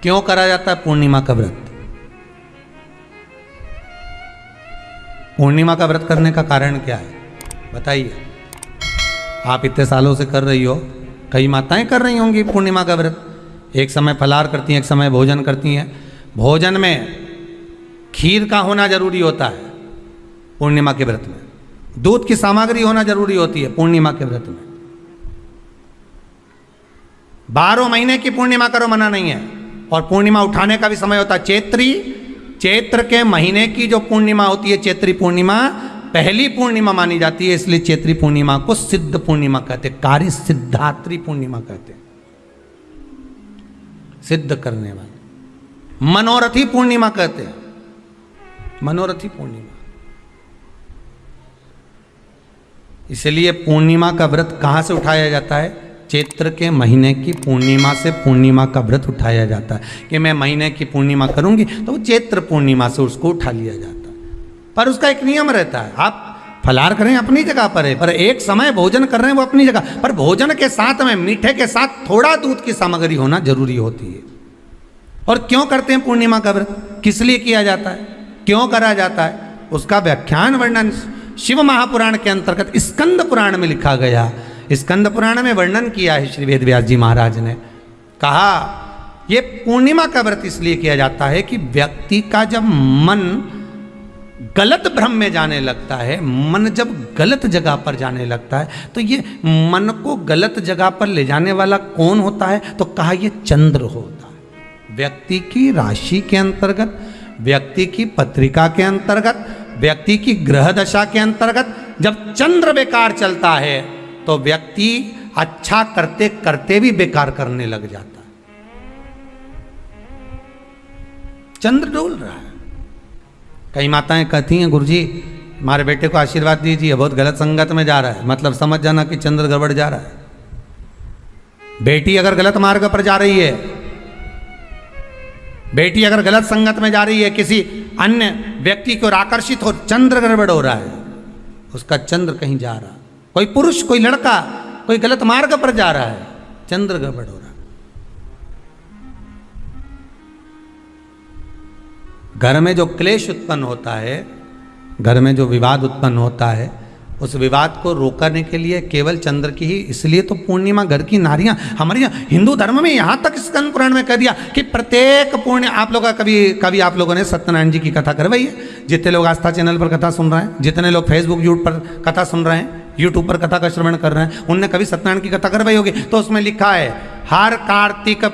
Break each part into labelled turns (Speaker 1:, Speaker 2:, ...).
Speaker 1: क्यों करा जाता है पूर्णिमा का व्रत? पूर्णिमा का व्रत करने का कारण क्या है बताइए? आप इतने सालों से कर रही हो, कई माताएं कर रही होंगी पूर्णिमा का व्रत। एक समय फलाहार करती हैं, एक समय भोजन करती हैं। भोजन में खीर का होना जरूरी होता है पूर्णिमा के व्रत में, दूध की सामग्री होना जरूरी होती है पूर्णिमा के व्रत में। 12 महीने की पूर्णिमा करो मना नहीं है। और पूर्णिमा उठाने का भी समय होता है चैत्री। चैत्र के महीने की जो पूर्णिमा होती है, चैत्री पूर्णिमा पहली पूर्णिमा मानी जाती है, इसलिए चैत्री पूर्णिमा को सिद्ध पूर्णिमा कहते, कार्य सिद्धात्री पूर्णिमा कहते, सिद्ध करने वाले। मनोरथी पूर्णिमा कहते हैं, मनोरथी पूर्णिमा। इसलिए पूर्णिमा का व्रत कहां से उठाया जाता है? चैत्र के महीने की पूर्णिमा से पूर्णिमा का व्रत उठाया जाता है कि मैं महीने की पूर्णिमा करूंगी तो वो चैत्र पूर्णिमा से उसको उठा लिया जाता है। पर उसका एक नियम रहता है, आप फलाहार करें अपनी जगह पर है, पर एक समय भोजन कर रहे हैं वो अपनी जगह पर। भोजन के साथ में मीठे के साथ थोड़ा दूध की सामग्री होना जरूरी होती है। और क्यों करते हैं पूर्णिमा का व्रत, किस लिए किया जाता है, क्यों करा जाता है, उसका व्याख्यान वर्णन शिव महापुराण के अंतर्गत स्कंद पुराण में लिखा गया। स्कंद पुराण में वर्णन किया है श्री वेद व्यास जी महाराज ने। कहा ये पूर्णिमा का व्रत इसलिए किया जाता है कि व्यक्ति का जब मन गलत भ्रम में जाने लगता है, मन जब गलत जगह पर जाने लगता है, तो ये मन को गलत जगह पर ले जाने वाला कौन होता है? तो कहा ये चंद्र होता है। व्यक्ति की राशि के अंतर्गत, व्यक्ति की पत्रिका के अंतर्गत, व्यक्ति की ग्रह दशा के अंतर्गत जब चंद्र बेकार चलता है तो व्यक्ति अच्छा करते करते भी बेकार करने लग जाता है। चंद्र डोल रहा है। कई माताएं कहती हैं गुरुजी हमारे बेटे को आशीर्वाद दीजिए, बहुत गलत संगत में जा रहा है। मतलब समझ जाना कि चंद्र गड़बड़ जा रहा है। बेटी अगर गलत मार्ग पर जा रही है, बेटी अगर गलत संगत में जा रही है, किसी अन्य व्यक्ति को आकर्षित हो, चंद्र गड़बड़ हो रहा है, उसका चंद्र कहीं जा रहा है। कोई पुरुष, कोई लड़का, कोई गलत मार्ग पर जा रहा है, चंद्र गड़बड़ हो रहा है। घर में जो क्लेश उत्पन्न होता है, घर में जो विवाद उत्पन्न होता है, उस विवाद को रोकने के लिए केवल चंद्र की ही, इसलिए तो पूर्णिमा घर की नारियां हमारे यहाँ हिंदू धर्म में यहाँ तक स्कंद पुराण में कह दिया कि प्रत्येक पूर्णिमा, आप लोग का कभी आप लोगों ने सत्यनारायण जी की कथा करवाई है? जितने लोग आस्था चैनल पर कथा सुन रहे हैं, जितने लोग फेसबुक यूट्यूब पर कथा सुन रहे हैं, यूट्यूब पर कथा का श्रवण कर रहे हैं, उनने कभी सत्यनारायण की कथा करवाई होगी। तो उसमें लिखा है हर कार्तिक,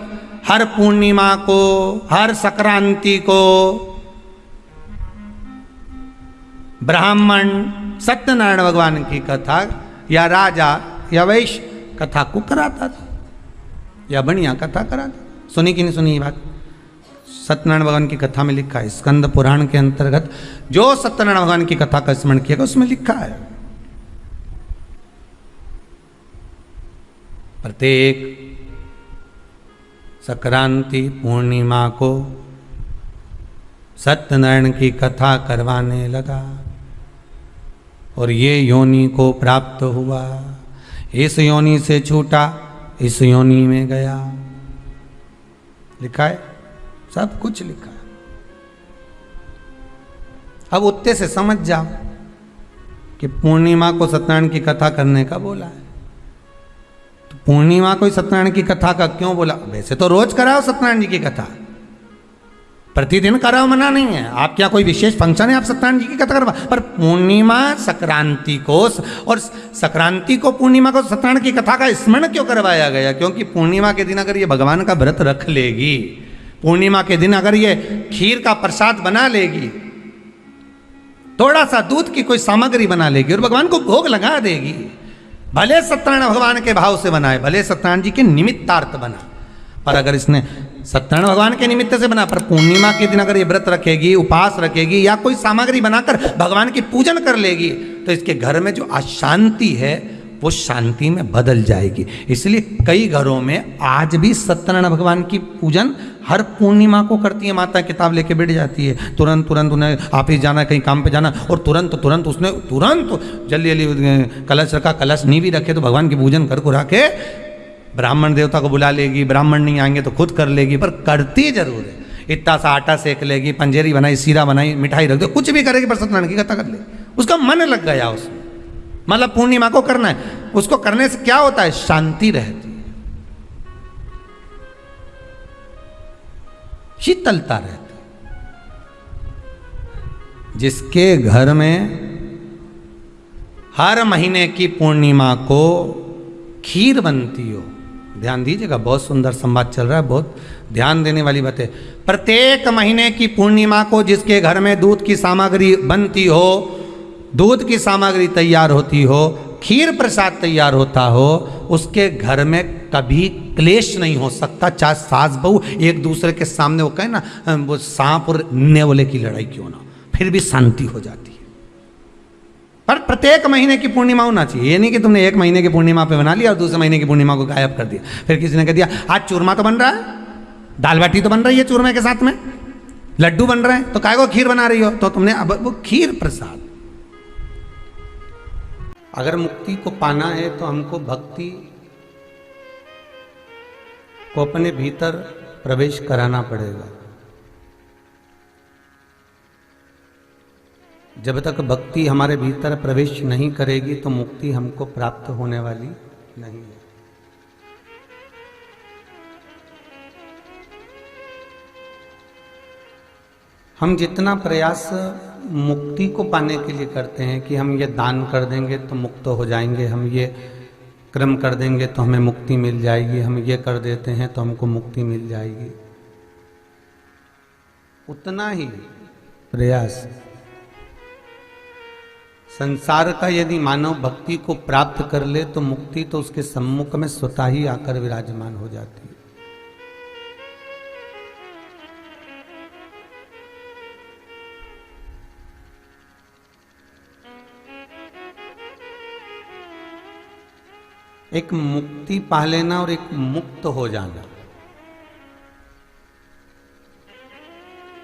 Speaker 1: हर पूर्णिमा को, हर संक्रांति को ब्राह्मण सत्यनारायण भगवान की कथा या राजा या वैश्य कथा को कराता था या बढ़िया कथा कराता। सुनी कि नहीं सुनी ये बात? सत्यनारायण भगवान की कथा में लिखा है, स्कंद पुराण के अंतर्गत जो सत्यनारायण भगवान की कथा का स्मरण किया उसमें लिखा है प्रत्येक संक्रांति पूर्णिमा को सत्यनारायण की कथा करवाने लगा और ये योनि को प्राप्त हुआ, इस योनि से छूटा, इस योनि में गया। लिखा है, सब कुछ लिखा है। अब उत्ते से समझ जाओ कि पूर्णिमा को सत्यनारायण की कथा करने का बोला है। तो पूर्णिमा को सत्यनारायण की कथा का क्यों बोला? वैसे तो रोज कराओ सत्यनारायण जी की कथा, प्रतिदिन कराओ, मना नहीं है। आप क्या कोई विशेष फंक्शन है आप सत्यनारायण जी की कथा करवा, पर पूर्णिमा संक्रांति को और संक्रांति को पूर्णिमा को सत्यनारायण की कथा का स्मरण क्यों करवाया गया? क्योंकि पूर्णिमा के दिन अगर ये भगवान का व्रत रख लेगी, पूर्णिमा के दिन अगर ये खीर का प्रसाद बना लेगी, थोड़ा सा दूध की कोई सामग्री बना लेगी और भगवान को भोग लगा देगी, भले सत्यनारायण भगवान के भाव से बनाए, भले सत्यनारायण जी के निमित्तार्थ बना, पर अगर इसने सत्यनारायण भगवान के निमित्त से बना, पर पूर्णिमा के दिन अगर ये व्रत रखेगी, उपास रखेगी या कोई सामग्री बनाकर भगवान की पूजन कर लेगी, तो इसके घर में जो अशांति है वो शांति में बदल जाएगी। इसलिए कई घरों में आज भी सत्यनारायण भगवान की पूजन हर पूर्णिमा को करती है। माता किताब लेके बैठ जाती है, तुरंत उन्हें ऑफिस जाना, कहीं काम पे जाना, और तुरंत उसने जल्दी कलश रखा, कलश नहीं भी रखे तो भगवान की पूजन कर के ब्राह्मण देवता को बुला लेगी, ब्राह्मण नहीं आएंगे तो खुद कर लेगी, पर करती जरूर है। इतना सा आटा सेक लेगी, पंजेरी बनाई, सीरा बनाई, मिठाई रख दो, कुछ भी करेगी पर सत्यनारायण की कथा कर ले। उसका मन लग गया उसमें, मतलब पूर्णिमा को करना है। उसको करने से क्या होता है? शांति रहती है, शीतलता रहती है। जिसके घर में हर महीने की पूर्णिमा को खीर बनती हो, ध्यान दीजिएगा, बहुत सुंदर संवाद चल रहा है, बहुत ध्यान देने वाली बात है। प्रत्येक महीने की पूर्णिमा को जिसके घर में दूध की सामग्री बनती हो, दूध की सामग्री तैयार होती हो, खीर प्रसाद तैयार होता हो, उसके घर में कभी क्लेश नहीं हो सकता। चाहे सास बहू एक दूसरे के सामने वो कहे ना, वो सांप और नेवले की लड़ाई क्यों ना, फिर भी शांति हो जाती है। पर प्रत्येक महीने की पूर्णिमा होना चाहिए। ये नहीं कि तुमने एक महीने की पूर्णिमा पे बना लिया और दूसरे महीने की पूर्णिमा को गायब कर दिया। फिर किसी ने कह दिया आज चूरमा तो बन रहा है, दाल बाटी तो बन रही है चूरमे के साथ में, लड्डू बन रहे हैं, तो काय को खीर बना रही हो? तो तुमने अब वो खीर प्रसाद। अगर मुक्ति को पाना है तो हमको भक्ति को अपने भीतर प्रवेश कराना पड़ेगा। जब तक भक्ति हमारे भीतर प्रवेश नहीं करेगी तो मुक्ति हमको प्राप्त होने वाली नहीं है। हम जितना प्रयास मुक्ति को पाने के लिए करते हैं कि हम ये दान कर देंगे तो मुक्त हो जाएंगे, हम ये कर्म कर देंगे तो हमें मुक्ति मिल जाएगी, हम ये कर देते हैं तो हमको मुक्ति मिल जाएगी, उतना ही प्रयास संसार का यदि मानव भक्ति को प्राप्त कर ले तो मुक्ति तो उसके सम्मुख में स्वतः ही आकर विराजमान हो जाती है। एक मुक्ति पा लेना और एक मुक्त हो जाना।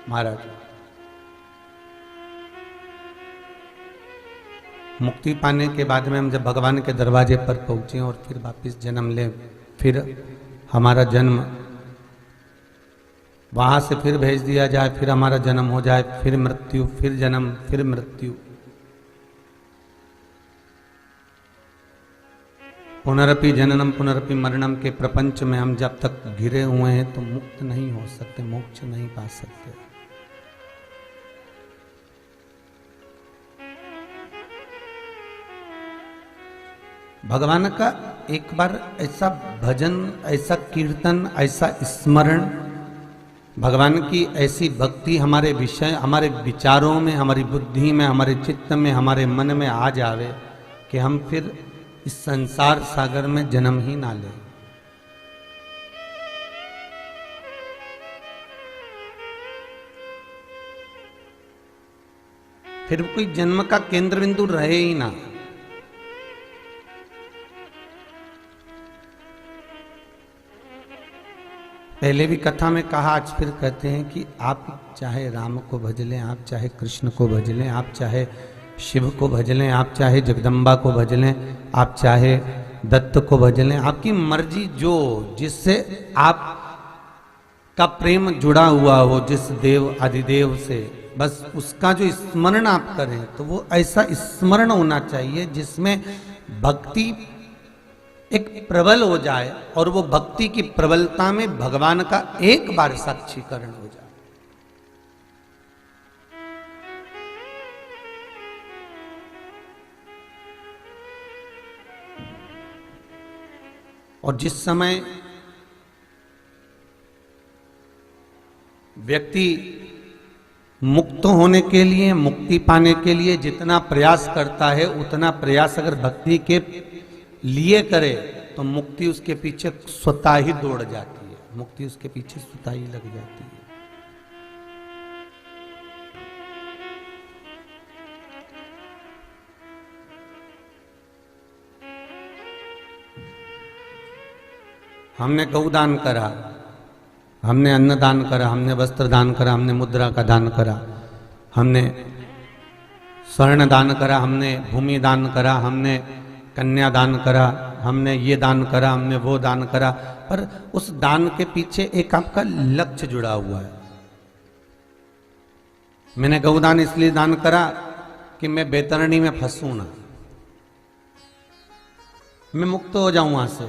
Speaker 1: महाराज, मुक्ति पाने के बाद में हम जब भगवान के दरवाजे पर पहुंचे और फिर वापस जन्म लें, फिर हमारा जन्म वहां से फिर भेज दिया जाए, फिर हमारा जन्म हो जाए, फिर मृत्यु, फिर जन्म, फिर मृत्यु, पुनरपि जननम पुनरपि मरणम के प्रपंच में हम जब तक घिरे हुए हैं तो मुक्त नहीं हो सकते, मोक्ष नहीं पा सकते। भगवान का एक बार ऐसा भजन, ऐसा कीर्तन, ऐसा स्मरण, भगवान की ऐसी भक्ति हमारे विषय, हमारे विचारों में, हमारी बुद्धि में, हमारे चित्त में, हमारे मन में आ जावे कि हम फिर इस संसार सागर में जन्म ही ना ले। फिर कोई जन्म का केंद्र बिंदु रहे ही ना। पहले भी कथा में कहा, आज फिर कहते हैं कि आप चाहे राम को भज लें, आप चाहे कृष्ण को भज लें, आप चाहे शिव को भज लें, आप चाहे जगदम्बा को भज लें, आप चाहे दत्त को भज लें, आपकी मर्जी, जो जिससे आप का प्रेम जुड़ा हुआ हो, जिस देव आदिदेव से, बस उसका जो स्मरण आप करें तो वो ऐसा स्मरण होना चाहिए जिसमें भक्ति एक प्रबल हो जाए और वो भक्ति की प्रबलता में भगवान का एक बार साक्षीकरण हो जाए। और जिस समय व्यक्ति मुक्त होने के लिए, मुक्ति पाने के लिए जितना प्रयास करता है, उतना प्रयास अगर भक्ति के लिए करे तो मुक्ति उसके पीछे स्वतः ही दौड़ जाती है, मुक्ति उसके पीछे स्वतः ही लग जाती है। हमने गौदान करा, हमने अन्नदान करा, हमने वस्त्र दान करा, हमने मुद्रा का दान करा, हमने स्वर्ण दान करा, हमने भूमि दान करा, हमने कन्या दान करा, हमने ये दान करा, हमने वो दान करा, पर उस दान के पीछे एक आपका लक्ष्य जुड़ा हुआ है। मैंने गौदान इसलिए दान करा कि मैं बैतरणी में फंसूं ना, मैं मुक्त हो जाऊं वहां से।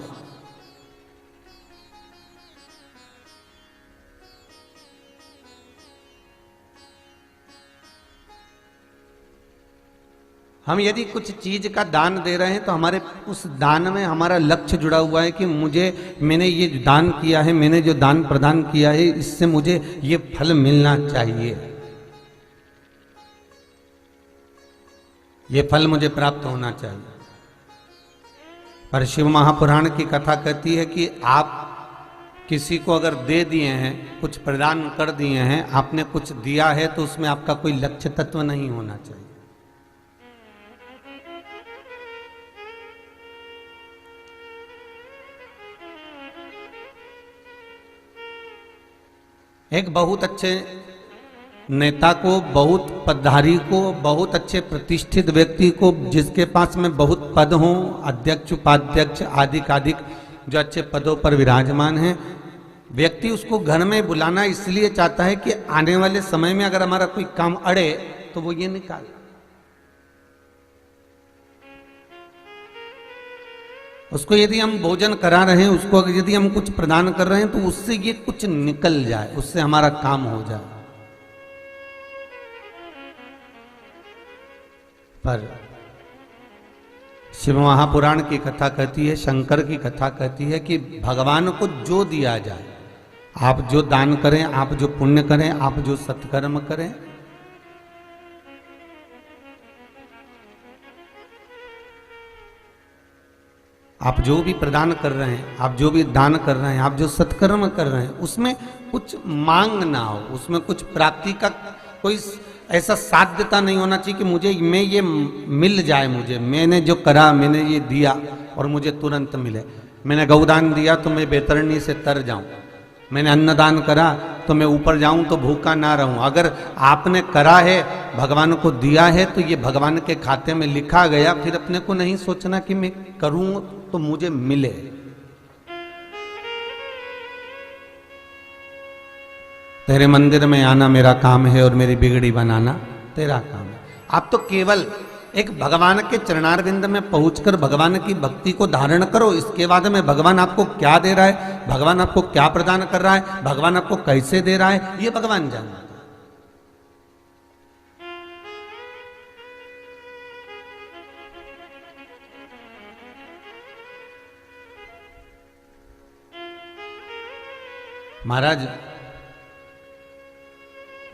Speaker 1: हम यदि कुछ चीज का दान दे रहे हैं तो हमारे उस दान में हमारा लक्ष्य जुड़ा हुआ है कि मैंने ये दान किया है, मैंने जो दान प्रदान किया है, इससे मुझे ये फल मिलना चाहिए, ये फल मुझे प्राप्त होना चाहिए। पर शिव महापुराण की कथा कहती है कि आप किसी को अगर दे दिए हैं, कुछ प्रदान कर दिए हैं, आपने कुछ दिया है, तो उसमें आपका कोई लक्ष्य तत्व नहीं होना चाहिए। एक बहुत अच्छे नेता को, बहुत पदधारी को, बहुत अच्छे प्रतिष्ठित व्यक्ति को, जिसके पास में बहुत पद हों, अध्यक्ष, उपाध्यक्ष, आदि जो अच्छे पदों पर विराजमान हैं, व्यक्ति उसको घर में बुलाना इसलिए चाहता है कि आने वाले समय में अगर हमारा कोई काम अड़े तो वो ये निकाले। उसको यदि हम भोजन करा रहे हैं, उसको यदि हम कुछ प्रदान कर रहे हैं, तो उससे ये कुछ निकल जाए, उससे हमारा काम हो जाए। पर शिव महापुराण की कथा कहती है, शंकर की कथा कहती है कि भगवान को जो दिया जाए, आप जो दान करें, आप जो पुण्य करें, आप जो सत्कर्म करें, आप जो भी प्रदान कर रहे हैं, आप जो भी दान कर रहे हैं, आप जो सत्कर्म कर रहे हैं, उसमें कुछ मांग ना हो, उसमें कुछ प्राप्ति का कोई ऐसा साध्यता नहीं होना चाहिए कि मैं ये मिल जाए, मुझे मैंने जो करा, मैंने ये दिया और मुझे तुरंत मिले। मैंने गौदान दिया तो मैं बैतरणी से तर जाऊं, मैंने अन्नदान करा तो मैं ऊपर जाऊं तो भूखा ना रहूं। अगर आपने करा है, भगवान को दिया है, तो ये भगवान के खाते में लिखा गया, फिर अपने को नहीं सोचना कि मैं करूं तो मुझे मिले। तेरे मंदिर में आना मेरा काम है और मेरी बिगड़ी बनाना तेरा काम है। आप तो केवल एक भगवान के चरणारविंद में पहुंचकर भगवान की भक्ति को धारण करो। इसके बाद में भगवान आपको क्या दे रहा है, भगवान आपको क्या प्रदान कर रहा है, भगवान आपको कैसे दे रहा है, ये भगवान जानता है। महाराज,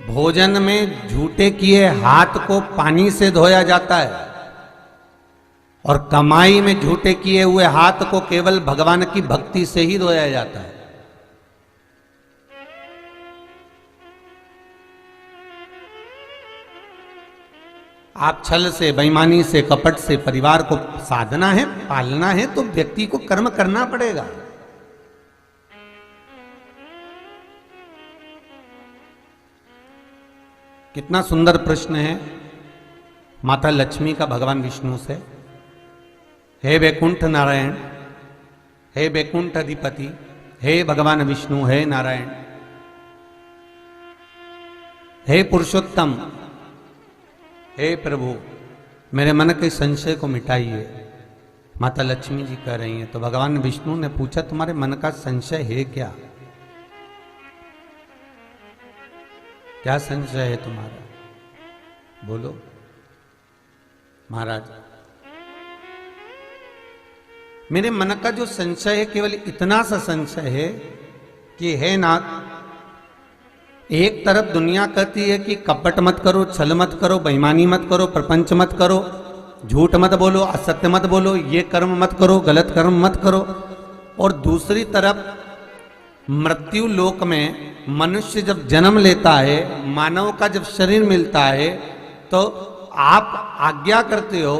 Speaker 1: भोजन में झूठे किए हाथ को पानी से धोया जाता है और कमाई में झूठे किए हुए हाथ को केवल भगवान की भक्ति से ही धोया जाता है। आप छल से, बेईमानी से, कपट से परिवार को साधना है, पालना है, तो व्यक्ति को कर्म करना पड़ेगा। कितना सुंदर प्रश्न है माता लक्ष्मी का भगवान विष्णु से। हे वैकुंठ नारायण, हे वैकुंठ अधिपति, हे भगवान विष्णु, हे नारायण, हे पुरुषोत्तम, हे प्रभु, मेरे मन के संशय को मिटाइए। माता लक्ष्मी जी कह रही हैं। तो भगवान विष्णु ने पूछा, तुम्हारे मन का संशय है क्या? क्या संशय है तुम्हारा? बोलो। महाराज, मेरे मन का जो संशय है, केवल इतना सा संशय है कि हे नाथ, एक तरफ दुनिया कहती है कि कपट मत करो, छल मत करो, बेईमानी मत करो, प्रपंच मत करो, झूठ मत बोलो, असत्य मत बोलो, ये कर्म मत करो, गलत कर्म मत करो। और दूसरी तरफ मृत्यु लोक में मनुष्य जब जन्म लेता है, मानव का जब शरीर मिलता है, तो आप आज्ञा करते हो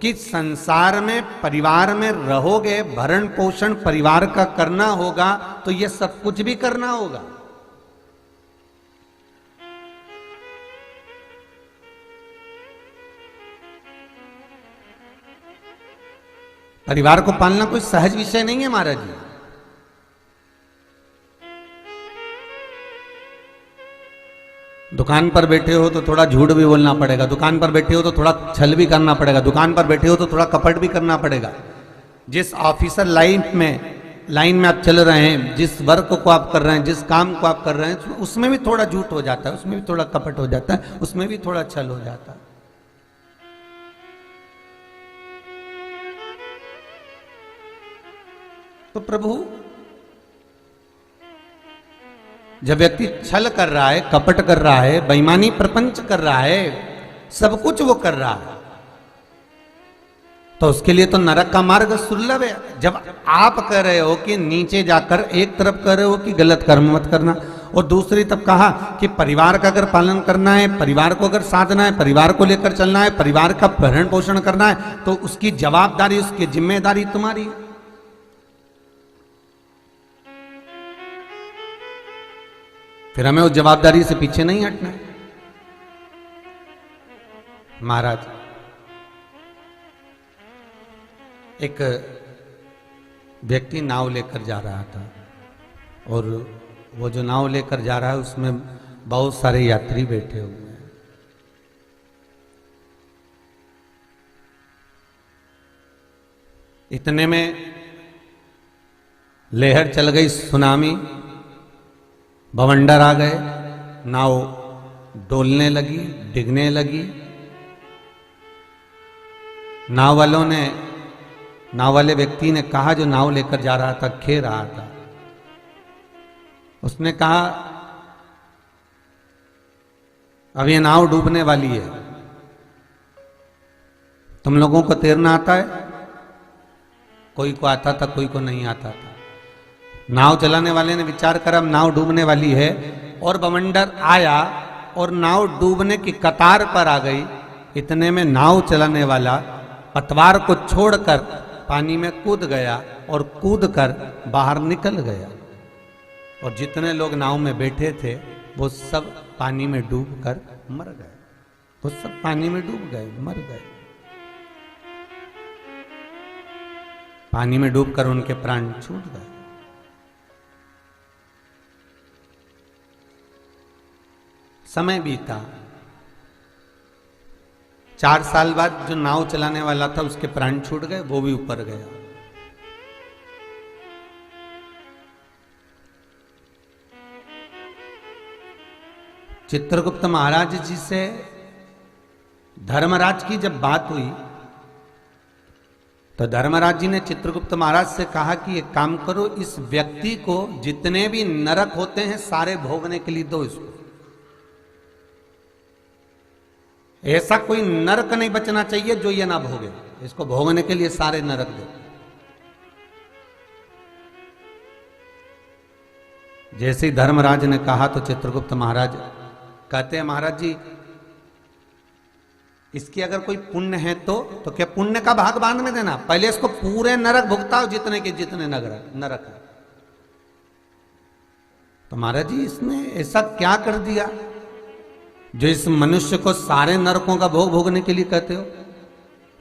Speaker 1: कि संसार में, परिवार में रहोगे, भरण पोषण परिवार का करना होगा, तो ये सब कुछ भी करना होगा। परिवार को पालना कोई सहज विषय नहीं है महाराज जी। दुकान पर बैठे हो तो थोड़ा झूठ भी बोलना पड़ेगा, दुकान पर बैठे हो तो थोड़ा छल भी करना पड़ेगा, दुकान पर बैठे हो तो थोड़ा कपट भी करना पड़ेगा। जिस ऑफिसर लाइन में आप चल रहे हैं, जिस वर्क को आप कर रहे हैं, जिस काम को आप कर रहे हैं, उसमें भी थोड़ा झूठ हो जाता है, उसमें भी थोड़ा कपट हो जाता है, उसमें भी थोड़ा छल हो जाता है। तो प्रभु, जब व्यक्ति छल कर रहा है, कपट कर रहा है, बेईमानी प्रपंच कर रहा है, सब कुछ वो कर रहा है, तो उसके लिए तो नरक का मार्ग सुलभ है। जब आप कह रहे हो कि नीचे जाकर, एक तरफ कह रहे हो कि गलत कर्म मत करना, और दूसरी तरफ कहा कि परिवार का अगर पालन करना है, परिवार को अगर साधना है, परिवार को लेकर चलना है, परिवार का भरण पोषण करना है, तो उसकी जवाबदारी, उसकी जिम्मेदारी तुम्हारी है। फिर हमें उस जवाबदारी से पीछे नहीं हटना है। महाराज, एक व्यक्ति नाव लेकर जा रहा था, और वो जो नाव लेकर जा रहा है उसमें बहुत सारे यात्री बैठे हुए हैं। इतने में लहर चल गई, सुनामी, बवंडर आ गए, नाव डोलने लगी, डिगने लगी। नाव वाले व्यक्ति ने कहा, जो नाव लेकर जा रहा था, खे रहा था, उसने कहा, अब ये नाव डूबने वाली है, तुम लोगों को तैरना आता है? कोई को आता था, कोई को नहीं आता था। नाव चलाने वाले ने विचार करा, अब नाव डूबने वाली है, और बवंडर आया और नाव डूबने की कतार पर आ गई। इतने में नाव चलाने वाला पतवार को छोड़कर पानी में कूद गया, और कूद कर बाहर निकल गया, और जितने लोग नाव में बैठे थे वो सब पानी में डूब कर मर गए। वो सब पानी में डूब गए, मर गए। पानी में डूबकर उनके प्राण छूट गए। समय बीता, 4 साल बाद जो नाव चलाने वाला था उसके प्राण छूट गए, वो भी ऊपर गया। चित्रगुप्त महाराज जी से धर्मराज की जब बात हुई तो धर्मराज जी ने चित्रगुप्त महाराज से कहा कि एक काम करो, इस व्यक्ति को जितने भी नरक होते हैं सारे भोगने के लिए दो इसको। ऐसा कोई नरक नहीं बचना चाहिए जो ये ना भोगे, इसको भोगने के लिए सारे नरक दो। जैसे ही धर्मराज ने कहा तो चित्रगुप्त महाराज कहते हैं, महाराज जी इसकी अगर कोई पुण्य है तो क्या पुण्य का भाग बांध में देना, पहले इसको पूरे नरक भुगताओ जितने के जितने नरक है। तो महाराज जी इसने ऐसा क्या कर दिया जो इस मनुष्य को सारे नरकों का भोग भोगने के लिए कहते हो?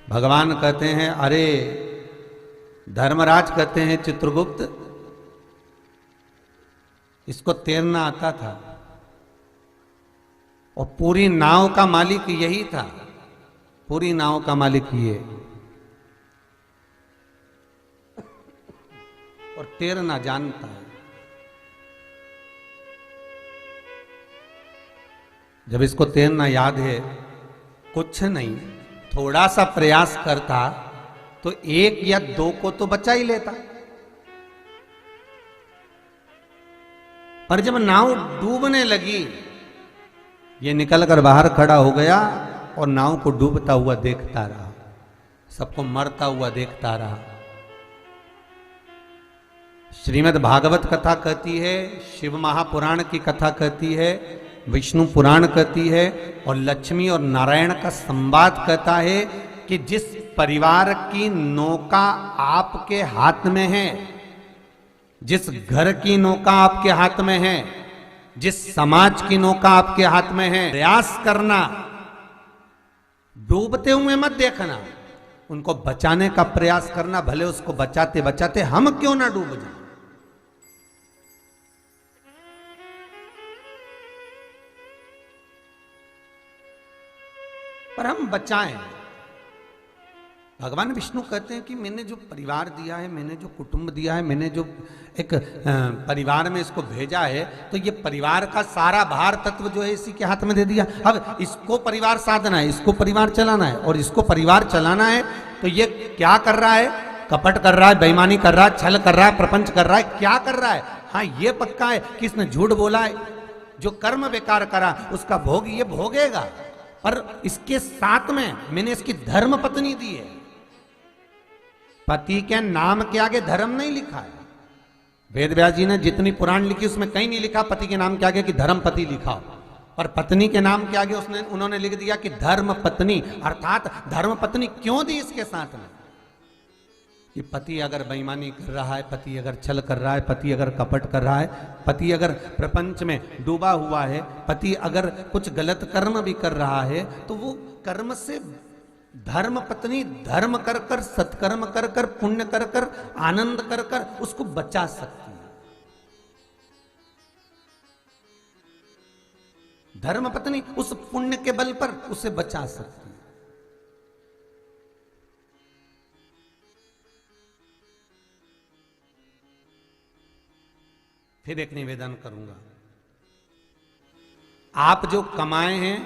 Speaker 1: भगवान कहते हैं, अरे धर्मराज कहते हैं, चित्रगुप्त इसको तैरना आता था और पूरी नाव का मालिक यही था, पूरी नाव का मालिक ये, और तैरना जानता है। जब इसको तैरना याद है, कुछ नहीं थोड़ा सा प्रयास करता तो 1 या 2 को तो बचा ही लेता, पर जब नाव डूबने लगी ये निकलकर बाहर खड़ा हो गया और नाव को डूबता हुआ देखता रहा, सबको मरता हुआ देखता रहा। श्रीमद् भागवत कथा कहती है, शिव महापुराण की कथा कहती है, विष्णु पुराण कहती है, और लक्ष्मी और नारायण का संवाद कहता है कि जिस परिवार की नौका आपके हाथ में है, जिस घर की नौका आपके हाथ में है, जिस समाज की नौका आपके हाथ में है, प्रयास करना, डूबते हुए मत देखना, उनको बचाने का प्रयास करना, भले उसको बचाते बचाते हम क्यों ना डूब जाएं। पर हम बचाएं। भगवान विष्णु कहते हैं कि मैंने जो परिवार दिया है, मैंने जो कुटुंब दिया है, मैंने जो एक परिवार में इसको भेजा है, तो ये परिवार का सारा भार तत्व जो है इसी के हाथ में दे दिया। अब इसको परिवार साधना है, इसको परिवार चलाना है, और इसको परिवार चलाना है तो ये क्या कर रहा है? कपट कर रहा है, बेईमानी कर रहा है, छल कर रहा है, प्रपंच कर रहा है, क्या कर रहा है? हाँ, ये पक्का है कि इसने झूठ बोला है, जो कर्म बेकार करा उसका भोग ये भोगेगा। पर इसके साथ में मैंने इसकी धर्म पत्नी दी है। पति के नाम के आगे धर्म नहीं लिखा है। वेद व्यास जी ने जितनी पुराण लिखी उसमें कहीं नहीं लिखा पति के नाम के आगे कि धर्म पति लिखा हो, और पत्नी के नाम के आगे उन्होंने लिख दिया कि धर्म पत्नी। अर्थात धर्म पत्नी क्यों दी इसके साथ में? कि पति अगर बेईमानी कर रहा है, पति अगर छल कर रहा है, पति अगर कपट कर रहा है, पति अगर प्रपंच में डूबा हुआ है, पति अगर कुछ गलत कर्म भी कर रहा है, तो वो कर्म से धर्म पत्नी धर्म कर कर, सत्कर्म कर कर, पुण्य कर कर, आनंद कर कर उसको बचा सकती है। धर्म पत्नी उस पुण्य के बल पर उसे बचा सकती है। फिर एक निवेदन करूंगा, आप जो कमाए हैं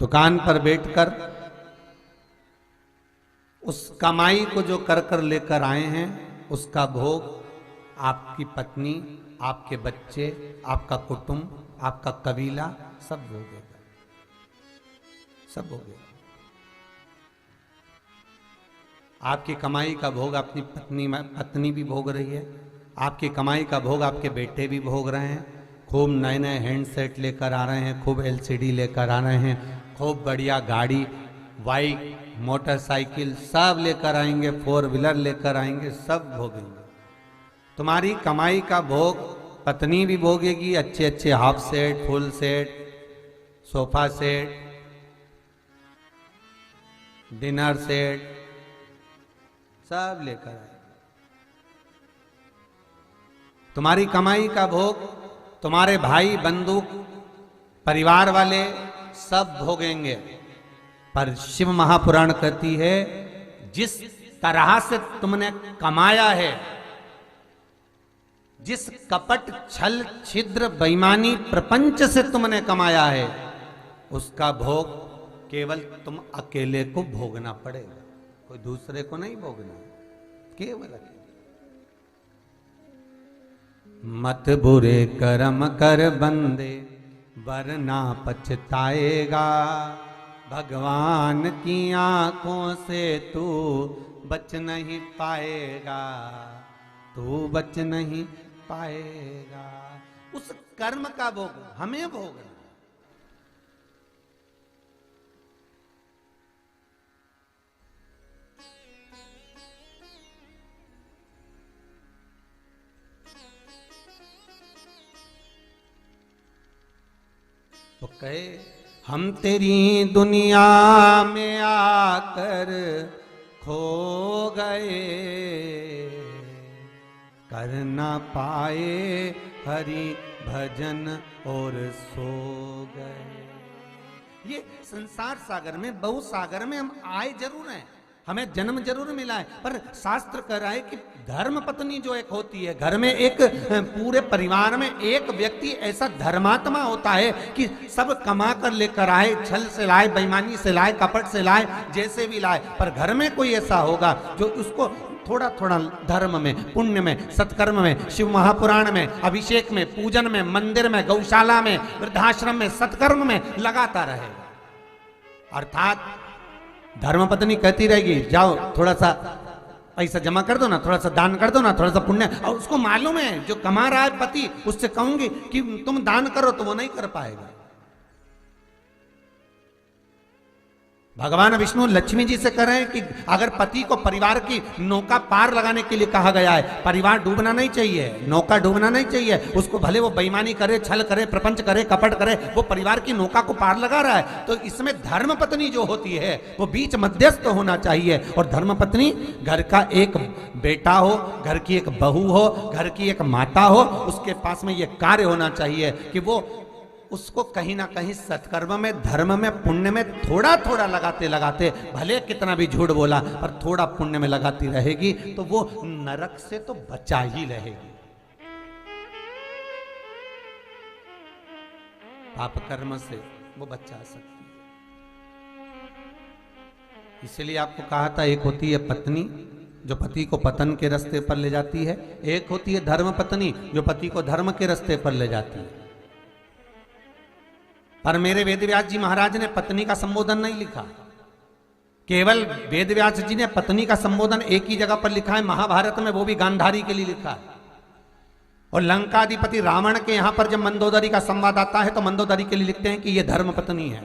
Speaker 1: दुकान पर बैठकर, उस कमाई को जो कर कर लेकर आए हैं, उसका भोग आपकी पत्नी, आपके बच्चे, आपका कुटुंब, आपका कबीला सब भोगेगा, सब भोगेगा। आपकी कमाई का भोग अपनी पत्नी भी भोग रही है, आपकी कमाई का भोग आपके बेटे भी भोग रहे हैं। खूब नए नए हैंडसेट लेकर आ रहे हैं, खूब एलसीडी लेकर आ रहे हैं, खूब बढ़िया गाड़ी, बाइक, मोटरसाइकिल सब लेकर आएंगे, 4 व्हीलर लेकर आएंगे, सब भोगेंगे। तुम्हारी कमाई का भोग पत्नी भी भोगेगी, अच्छे अच्छे half set, full set, sofa set, dinner set सब लेकर आएंगे। तुम्हारी कमाई का भोग तुम्हारे भाई, बंधु, परिवार वाले सब भोगेंगे। पर शिव महापुराण कहती है, जिस तरह से तुमने कमाया है, जिस कपट, छल, छिद्र, बेईमानी, प्रपंच से तुमने कमाया है, उसका भोग केवल तुम अकेले को भोगना पड़ेगा, कोई दूसरे को नहीं भोगना, केवल अकेले। मत बुरे कर्म कर बंदे वरना पछताएगा, भगवान की आंखों से तू बच नहीं पाएगा, तू बच नहीं पाएगा। उस कर्म का भोग हमें भोगना। तो कहे, हम तेरी दुनिया में आकर खो गए, कर ना पाए हरि भजन और सो गए। ये संसार सागर में, बहु सागर में हम आए जरूर हैं, हमें जन्म जरूर मिला है, पर शास्त्र कह रहा है कि धर्म पत्नी जो एक होती है, घर में एक पूरे परिवार में एक व्यक्ति ऐसा धर्मात्मा होता है कि सब कमा कर लेकर आए, छल से लाए, बेईमानी से लाए, कपट से लाए, जैसे भी लाए, पर घर में कोई ऐसा होगा जो उसको थोड़ा थोड़ा धर्म में, पुण्य में, सत्कर्म में, शिव महापुराण में, अभिषेक में, पूजन में, मंदिर में, गौशाला में, वृद्धाश्रम में, सत्कर्म में लगाता रहेगा। अर्थात धर्मपत्नी कहती रहेगी, जाओ थोड़ा सा पैसा जमा कर दो ना, थोड़ा सा दान कर दो ना, थोड़ा सा पुण्य, और उसको मालूम है जो कमा रहा है पति, उससे कहूंगी कि तुम दान करो तो वो नहीं कर पाएगा। भगवान विष्णु लक्ष्मी जी से कह रहे हैं कि अगर पति को परिवार की नौका पार लगाने के लिए कहा गया है, परिवार डूबना नहीं चाहिए, नौका डूबना नहीं चाहिए, उसको भले वो बेईमानी करे, छल करे, प्रपंच करे, कपट करे, वो परिवार की नौका को पार लगा रहा है, तो इसमें धर्म पत्नी जो होती है वो बीच मध्यस्थ होना चाहिए। और धर्म पत्नी घर का एक बेटा हो, घर की एक बहू हो, घर की एक माता हो, उसके पास में ये कार्य होना चाहिए कि वो उसको कहीं ना कहीं सत्कर्म में, धर्म में, पुण्य में थोड़ा थोड़ा लगाते लगाते, भले कितना भी झूठ बोला पर थोड़ा पुण्य में लगाती रहेगी तो वो नरक से तो बचा ही रहेगी। पाप कर्म से वो बचा सकती है। इसलिए आपको कहा था, एक होती है पत्नी जो पति को पतन के रास्ते पर ले जाती है, एक होती है धर्म पत्नी जो पति को धर्म के रास्ते पर ले जाती है। पर मेरे वेदव्यास जी महाराज ने पत्नी का संबोधन नहीं लिखा, केवल वेदव्यास जी ने पत्नी का संबोधन एक ही जगह पर लिखा है, महाभारत में, वो भी गांधारी के लिए लिखा है। और लंकाधिपति रावण के यहां पर जब मंदोदरी का संवाद आता है तो मंदोदरी के लिए लिखते हैं कि ये धर्म पत्नी है,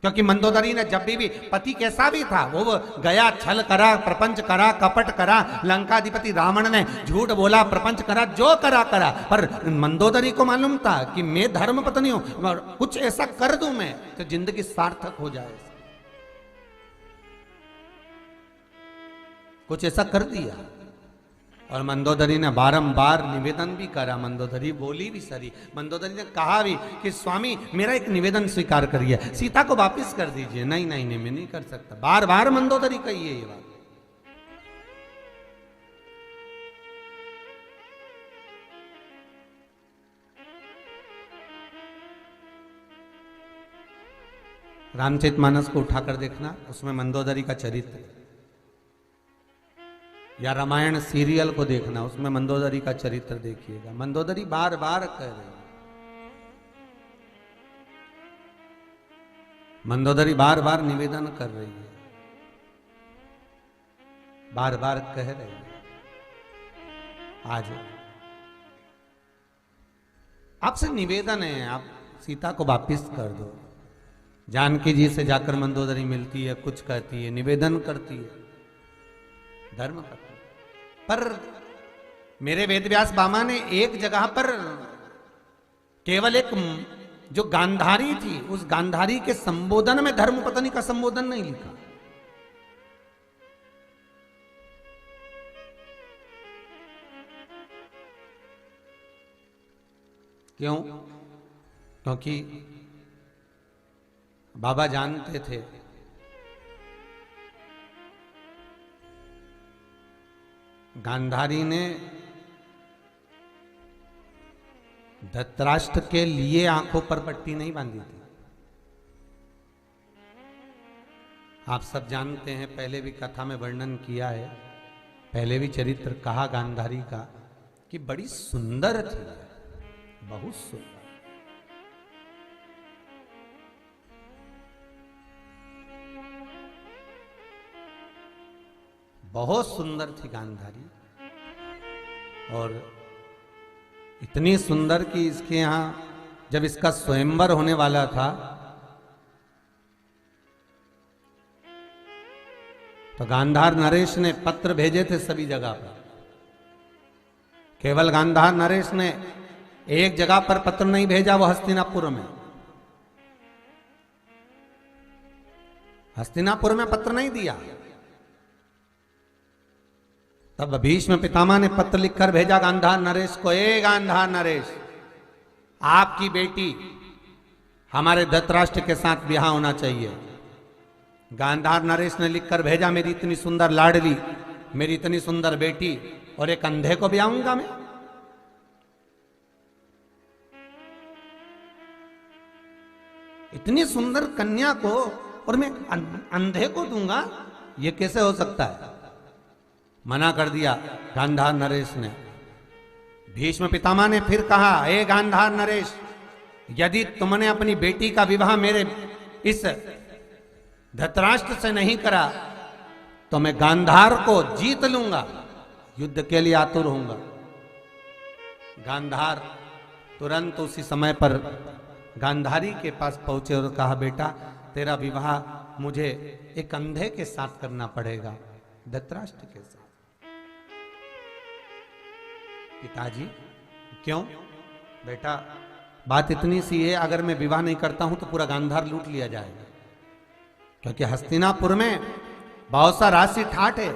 Speaker 1: क्योंकि मंदोदरी ने जब भी पति कैसा भी था वो गया, छल करा, प्रपंच करा, कपट करा, लंकाधिपति रावण ने झूठ बोला, प्रपंच करा, जो करा, पर मंदोदरी को मालूम था कि मैं धर्म पत्नी हूं, कुछ ऐसा कर दूं मैं तो जिंदगी सार्थक हो जाए। कुछ ऐसा कर दिया और मंदोदरी ने बारंबार निवेदन भी करा, मंदोदरी बोली भी सरी, मंदोदरी ने कहा भी कि स्वामी मेरा एक निवेदन स्वीकार करिए, सीता को वापस कर दीजिए। नहीं नहीं नहीं, मैं नहीं कर सकता, बार बार मंदोदरी कही है ये बात। रामचरितमानस को उठाकर देखना, उसमें मंदोदरी का चरित्र, या रामायण सीरियल को देखना, उसमें मंदोदरी का चरित्र देखिएगा। मंदोदरी बार बार कह रही है, मंदोदरी बार बार निवेदन कर रही है, बार बार कह रही है, आज आपसे निवेदन है, आप सीता को वापिस कर दो। जानकी जी से जाकर मंदोदरी मिलती है, कुछ कहती है, निवेदन करती है, धर्म पत्नी। पर मेरे वेदव्यास बामा ने एक जगह पर केवल एक जो गांधारी थी, उस गांधारी के संबोधन में धर्म पत्नी का संबोधन नहीं लिखा। क्यों? क्योंकि बाबा जानते थे गांधारी ने धृतराष्ट्र के लिए आंखों पर पट्टी नहीं बांधी थी। आप सब जानते हैं, पहले भी कथा में वर्णन किया है, पहले भी चरित्र कहा गांधारी का कि बड़ी सुंदर थी, बहुत सुंदर। बहुत सुंदर थी गांधारी, और इतनी सुंदर कि इसके यहां जब इसका स्वयंवर होने वाला था तो गांधार नरेश ने पत्र भेजे थे सभी जगह पर। केवल गांधार नरेश ने एक जगह पर पत्र नहीं भेजा, वो हस्तिनापुर में। हस्तिनापुर में पत्र नहीं दिया। तब भीष्म पितामह ने पत्र लिखकर भेजा गांधार नरेश को, ए गांधार नरेश, आपकी बेटी हमारे धृतराष्ट्र के साथ ब्याह होना चाहिए। गांधार नरेश ने लिखकर भेजा, मेरी इतनी सुंदर लाडली, मेरी इतनी सुंदर बेटी, और एक अंधे को ब्याहूंगा मैं? इतनी सुंदर कन्या को और मैं अंधे को दूंगा, ये कैसे हो सकता है? मना कर दिया गांधार नरेश ने। भीष्म पितामह ने फिर कहा, हे गांधार नरेश, यदि तुमने अपनी बेटी का विवाह मेरे इस धृतराष्ट्र से नहीं करा तो मैं गांधार को जीत लूंगा, युद्ध के लिए आतुर होऊंगा। गांधार तुरंत उसी समय पर गांधारी के पास पहुंचे और कहा, बेटा तेरा विवाह मुझे एक अंधे के साथ करना पड़ेगा, धृतराष्ट्र के साथ। पिताजी क्यों? बेटा बात इतनी सी है, अगर मैं विवाह नहीं करता हूं तो पूरा गांधार लूट लिया जाएगा, क्योंकि हस्तिनापुर में बहुत सा राशि ठाट है,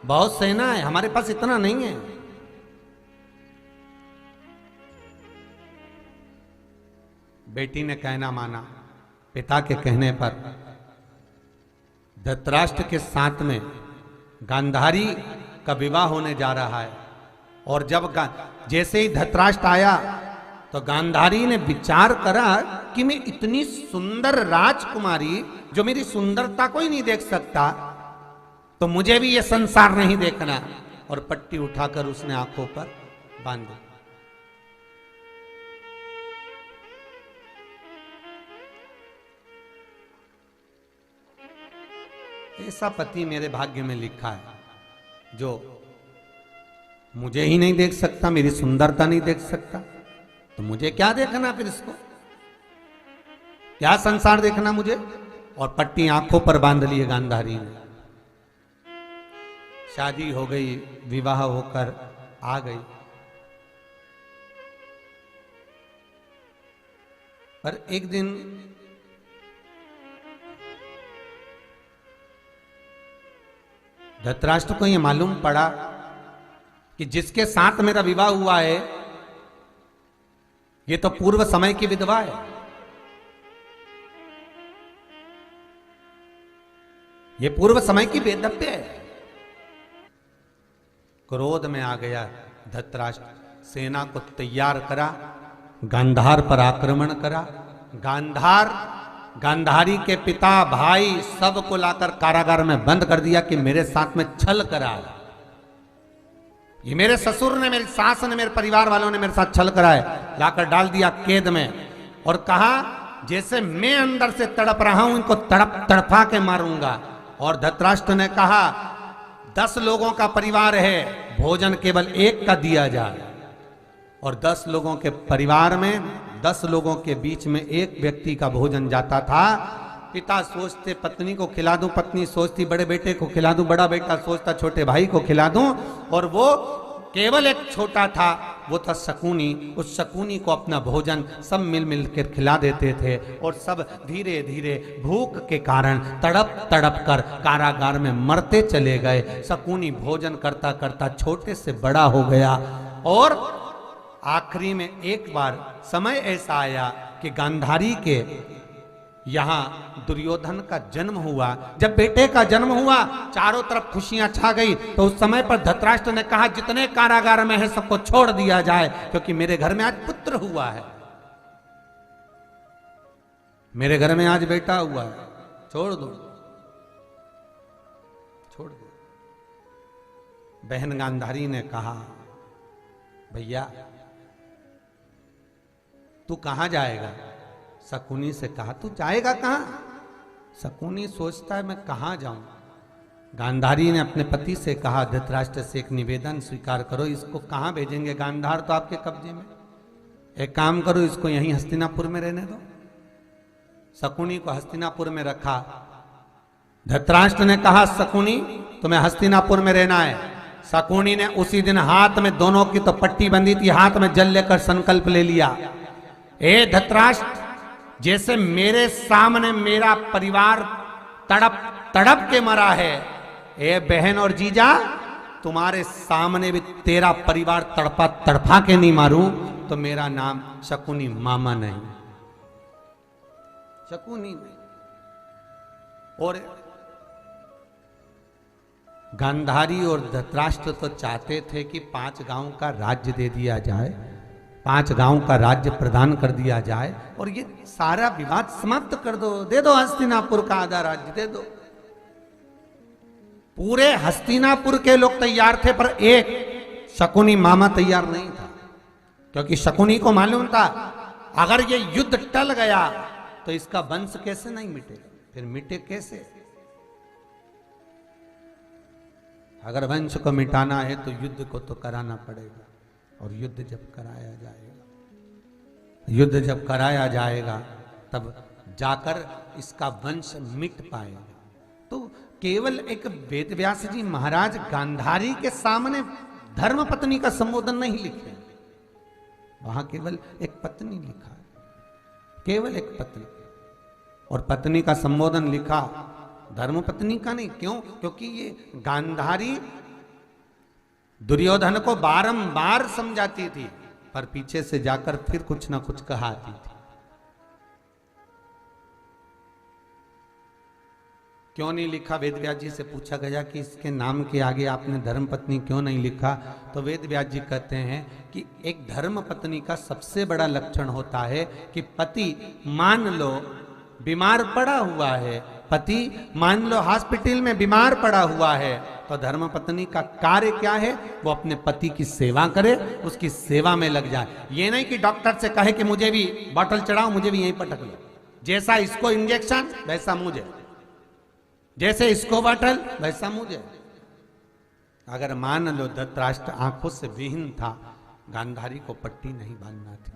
Speaker 1: बहुत सेना है, हमारे पास इतना नहीं है। बेटी ने कहना माना। पिता के कहने पर धृतराष्ट्र के साथ में गांधारी का विवाह होने जा रहा है। और जब जैसे ही धृतराष्ट्र आया तो गांधारी ने विचार करा कि मैं इतनी सुंदर राजकुमारी, जो मेरी सुंदरता को ही नहीं देख सकता, तो मुझे भी ये संसार नहीं देखना। और पट्टी उठाकर उसने आंखों पर बांधी। ऐसा पति मेरे भाग्य में लिखा है जो मुझे ही नहीं देख सकता, मेरी सुंदरता नहीं देख सकता, तो मुझे क्या देखना फिर इसको, क्या संसार देखना मुझे। और पट्टी आंखों पर बांध लिए गांधारी ने। शादी हो गई, विवाह होकर आ गई। पर एक दिन धृतराष्ट्र को यह मालूम पड़ा कि जिसके साथ मेरा विवाह हुआ है ये तो पूर्व समय की विधवा है, ये पूर्व समय की बेदब्य है। क्रोध में आ गया धृतराष्ट्र, सेना को तैयार करा, गांधार पर आक्रमण करा। गांधारी के पिता भाई सबको लाकर कारागार में बंद कर दिया कि मेरे साथ में छल करा। ये मेरे ससुर ने, मेरी सास ने, मेरे परिवार वालों ने मेरे साथ छल करा है। लाकर डाल दिया कैद में और कहा जैसे मैं अंदर से तड़प रहा हूं इनको तड़पा के मारूंगा। और धृतराष्ट्र ने कहा 10 लोगों का परिवार है, भोजन केवल एक का दिया जाए। और 10 लोगों के परिवार में 10 लोगों के बीच में एक व्यक्ति का भोजन जाता था। पिता सोचते पत्नी को खिला दूं, पत्नी सोचती बड़े बेटे को खिला दूं, बड़ा बेटा सोचता छोटे भाई को खिला दूं। और वो केवल एक छोटा था, वो था शकुनी। उस शकुनी को अपना भोजन सब मिल कर खिला देते थे। और सब धीरे धीरे भूख के कारण तड़प तड़प कर कारागार में मरते चले गए। शकुनी भोजन करता करता छोटे से बड़ा हो गया। और आखिरी में एक बार समय ऐसा आया कि गांधारी के यहां दुर्योधन का जन्म हुआ। जब बेटे का जन्म हुआ चारों तरफ खुशियां छा गई। तो उस समय पर धृतराष्ट्र ने कहा जितने कारागार में है सबको छोड़ दिया जाए, क्योंकि मेरे घर में आज पुत्र हुआ है, मेरे घर में आज बेटा हुआ है, छोड़ दो, छोड़ दो। बहन गांधारी ने कहा भैया तू कहां जाएगा? शकुनी से कहा तू जाएगा कहां? शकुनी सोचता है मैं कहां जाऊं। गांधारी ने अपने पति से कहा धृतराष्ट्र से एक निवेदन स्वीकार करो, इसको कहां भेजेंगे? गांधार तो आपके कब्जे में, एक काम करो इसको यहीं हस्तिनापुर में रहने दो। शकुनी को हस्तिनापुर में रखा। धृतराष्ट्र ने कहा शकुनी तुम्हें हस्तिनापुर में रहना है। शकुनी ने उसी दिन हाथ में, दोनों की तो पट्टी बंधी थी, हाथ में जल लेकर संकल्प ले लिया, ए धृतराष्ट्र जैसे मेरे सामने मेरा परिवार तड़प तड़प के मरा है, ए बहन और जीजा तुम्हारे सामने भी तेरा परिवार तड़पा तड़पा के नहीं मारूं तो मेरा नाम शकुनी मामा नहीं, शकुनी नहीं। और गांधारी और धृतराष्ट्र तो चाहते थे कि 5 गांव का राज्य दे दिया जाए, 5 गांव का राज्य प्रदान कर दिया जाए और ये सारा विवाद समाप्त कर दो, दे दो हस्तिनापुर का आधा राज्य दे दो। पूरे हस्तिनापुर के लोग तैयार थे, पर एक शकुनी मामा तैयार नहीं था, क्योंकि शकुनी को मालूम था अगर ये युद्ध टल गया तो इसका वंश कैसे नहीं मिटेगा, फिर मिटे कैसे? अगर वंश को मिटाना है तो युद्ध को तो कराना पड़ेगा। और युद्ध जब कराया जाएगा तब जाकर इसका वंश मिट पाएगा। तो केवल एक वेद व्यास जी महाराज गांधारी के सामने धर्म पत्नी का संबोधन नहीं लिखे, वहां केवल एक पत्नी लिखा है, केवल एक पत्नी, और पत्नी का संबोधन लिखा धर्म पत्नी का नहीं। क्यों? क्योंकि ये गांधारी दुर्योधन को बारंबार समझाती थी, पर पीछे से जाकर फिर कुछ ना कुछ कहाती थी। क्यों नहीं लिखा? वेद व्यास जी से पूछा गया कि इसके नाम के आगे आपने धर्म पत्नी क्यों नहीं लिखा? तो वेद व्यास जी कहते हैं कि एक धर्म पत्नी का सबसे बड़ा लक्षण होता है कि पति मान लो बीमार पड़ा हुआ है, पति मान लो हॉस्पिटल में बीमार पड़ा हुआ है, तो धर्म पत्नी का कार्य क्या है? वो अपने पति की सेवा करे, उसकी सेवा में लग जाए। ये नहीं कि डॉक्टर से कहे कि मुझे भी बॉटल चढ़ाओ, मुझे भी यहीं पटक लो, जैसा इसको इंजेक्शन वैसा मुझे, जैसे इसको बॉटल वैसा मुझे। अगर मान लो धृतराष्ट्र आंखों से विहीन था, गांधारी को पट्टी नहीं बांधना थी,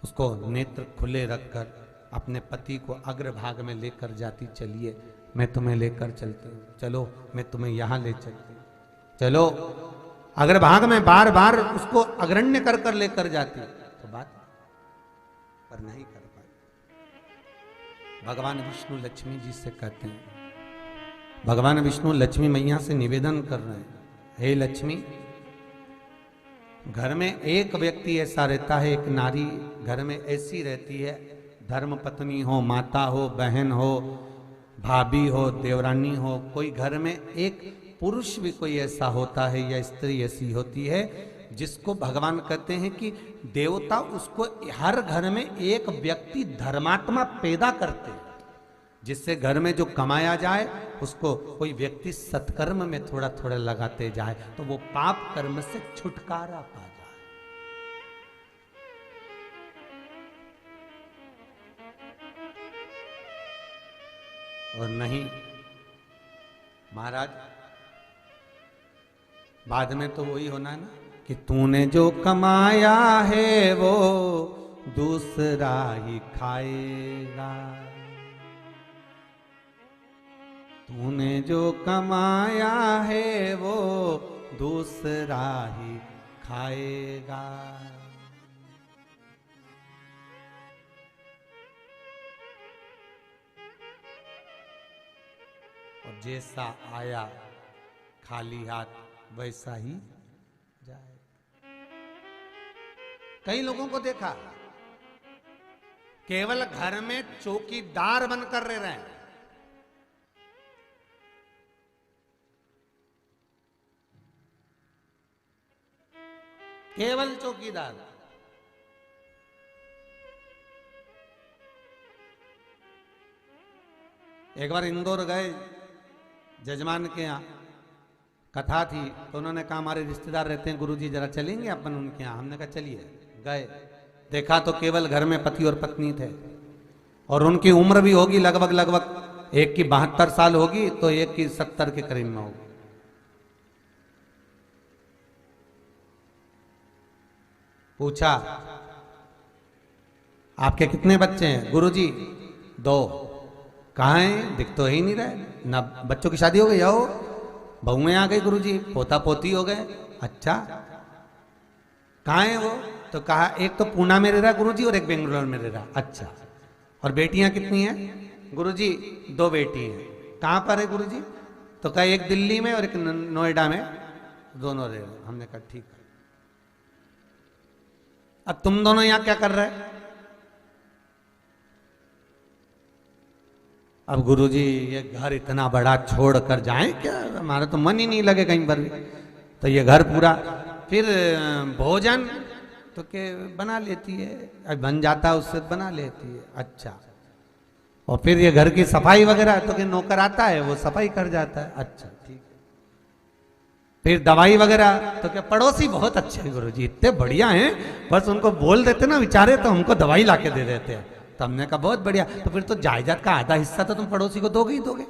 Speaker 1: उसको नेत्र खुले रखकर अपने पति को अग्रभाग में लेकर जाती, चलिए मैं तुम्हें लेकर चलती हूँ, चलो मैं तुम्हें यहां ले चलती हूँ, चलो। अग्रभाग में बार बार उसको अग्रण्य कर कर लेकर जाती, तो बात पर नहीं कर पाई। भगवान विष्णु लक्ष्मी जी से कहते हैं, भगवान विष्णु लक्ष्मी मैया से निवेदन कर रहे हैं, हे लक्ष्मी, घर में एक व्यक्ति ऐसा रहता है, एक नारी घर में ऐसी रहती है, धर्म पत्नी हो, माता हो, बहन हो, भाभी हो, देवरानी हो, कोई घर में एक पुरुष भी कोई ऐसा होता है या स्त्री ऐसी होती है जिसको भगवान कहते हैं कि देवता उसको हर घर में एक व्यक्ति धर्मात्मा पैदा करते हैं, जिससे घर में जो कमाया जाए उसको कोई व्यक्ति सत्कर्म में थोड़ा थोड़ा लगाते जाए, तो वो पाप कर्म से छुटकारा पा जाए। और नहीं महाराज, बाद में तो वही होना है ना कि तूने जो कमाया है वो दूसरा ही खाएगा, तूने जो कमाया है वो दूसरा ही खाएगा। और जैसा आया खाली हाथ वैसा ही जाए। कई लोगों को देखा केवल घर में चौकीदार बनकर रह रहे हैं, केवल चौकीदार। एक बार इंदौर गए, जजमान के यहाँ कथा थी, तो उन्होंने कहा हमारे रिश्तेदार रहते हैं गुरुजी, जरा चलेंगे अपन उनके यहाँ। हमने कहा चलिए। गए, देखा तो केवल घर में पति और पत्नी थे, और उनकी उम्र भी होगी लगभग लगभग, एक की 72 साल होगी तो एक की 70 के करीब में होगी। पूछा आपके कितने बच्चे हैं? गुरुजी 2। कहाँ हैं? दिख तो ही नहीं रहे ना। बच्चों की शादी हो गई? आओ, बहुएं आ गई गुरुजी, पोता पोती हो गए। अच्छा, कहाँ है वो? तो कहा एक तो पूना में रह रहा गुरुजी और एक बेंगलोर में रह रहा। अच्छा, और बेटियां कितनी हैं? गुरुजी 2 बेटी हैं। कहाँ पर है गुरुजी? तो कहा एक दिल्ली में और एक नोएडा में, दोनों रह रहे। हमने कहा ठीक है। अब तुम दोनों यहां क्या कर रहे? अब गुरुजी ये घर इतना बड़ा छोड़ कर जाएं क्या? हमारा तो मन ही नहीं लगे कहीं पर भी। तो ये घर पूरा, फिर भोजन तो के बना लेती है, अब बन जाता है उससे बना लेती है। अच्छा, और फिर ये घर की सफाई वगैरह तो के नौकर आता है वो सफाई कर जाता है। अच्छा ठीक है। फिर दवाई वगैरह तो क्या पड़ोसी बहुत अच्छे हैं गुरुजी, इतने बढ़िया हैं, बस उनको बोल देते ना बेचारे तो हमको दवाई ला के दे देते हैं। तो हमने कहा बहुत बढ़िया, तो फिर तो जायदाद का आधा हिस्सा तो तुम पड़ोसी को दोगे ही दोगे।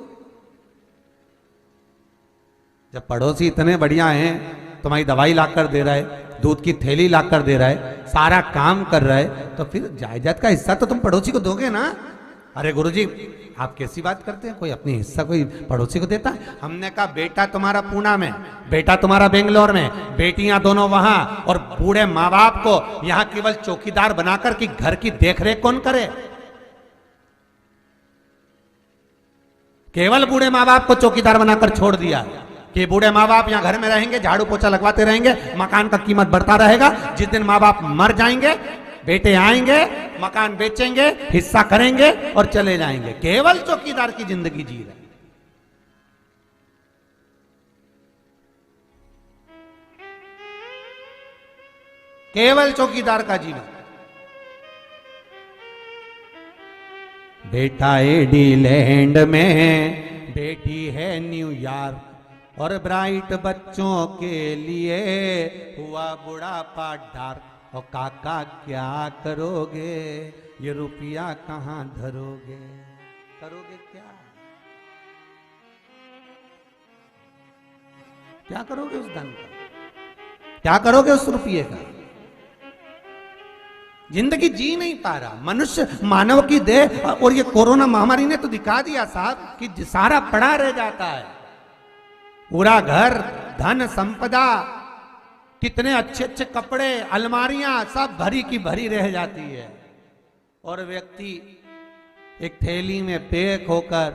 Speaker 1: जब पड़ोसी इतने बढ़िया हैं, तुम्हारी दवाई ला कर दे रहा है, दूध की थैली ला कर दे रहा है, सारा काम कर रहा है, तो फिर जायदाद का हिस्सा तो तुम पड़ोसी को दोगे ना। अरे गुरुजी आप कैसी बात करते हैं, कोई अपनी हिस्सा कोई पड़ोसी को देता है? हमने कहा बेटा तुम्हारा पूना में, बेटा तुम्हारा बेंगलोर में, बेटियां दोनों वहां, और बूढ़े माँ बाप को यहां केवल चौकीदार बनाकर कि घर की देखरेख कौन करे? केवल बूढ़े माँ बाप को चौकीदार बनाकर छोड़ दिया कि बूढ़े माँ बाप यहाँ घर में रहेंगे, झाड़ू पोछा लगवाते रहेंगे, मकान का कीमत बढ़ता रहेगा, जिस दिन माँ बाप मर जाएंगे बेटे आएंगे, मकान बेचेंगे, हिस्सा करेंगे और चले जाएंगे। केवल चौकीदार की जिंदगी जी रहे। केवल चौकीदार का जीवन। बेटा एडीलैंड में, बेटी है न्यूयॉर्क, और ब्राइट बच्चों के लिए हुआ बुढ़ापा डार्क। और काका क्या करोगे, ये रुपया कहां धरोगे? करोगे क्या? क्या करोगे उस धन का? क्या करोगे उस रुपये का? जिंदगी जी नहीं पा रहा मनुष्य, मानव की देह। और ये कोरोना महामारी ने तो दिखा दिया साहब कि सारा पड़ा रह जाता है। पूरा घर, धन संपदा, कितने अच्छे अच्छे कपड़े, अलमारियां सब भरी की भरी रह जाती है, और व्यक्ति एक थैली में पैक होकर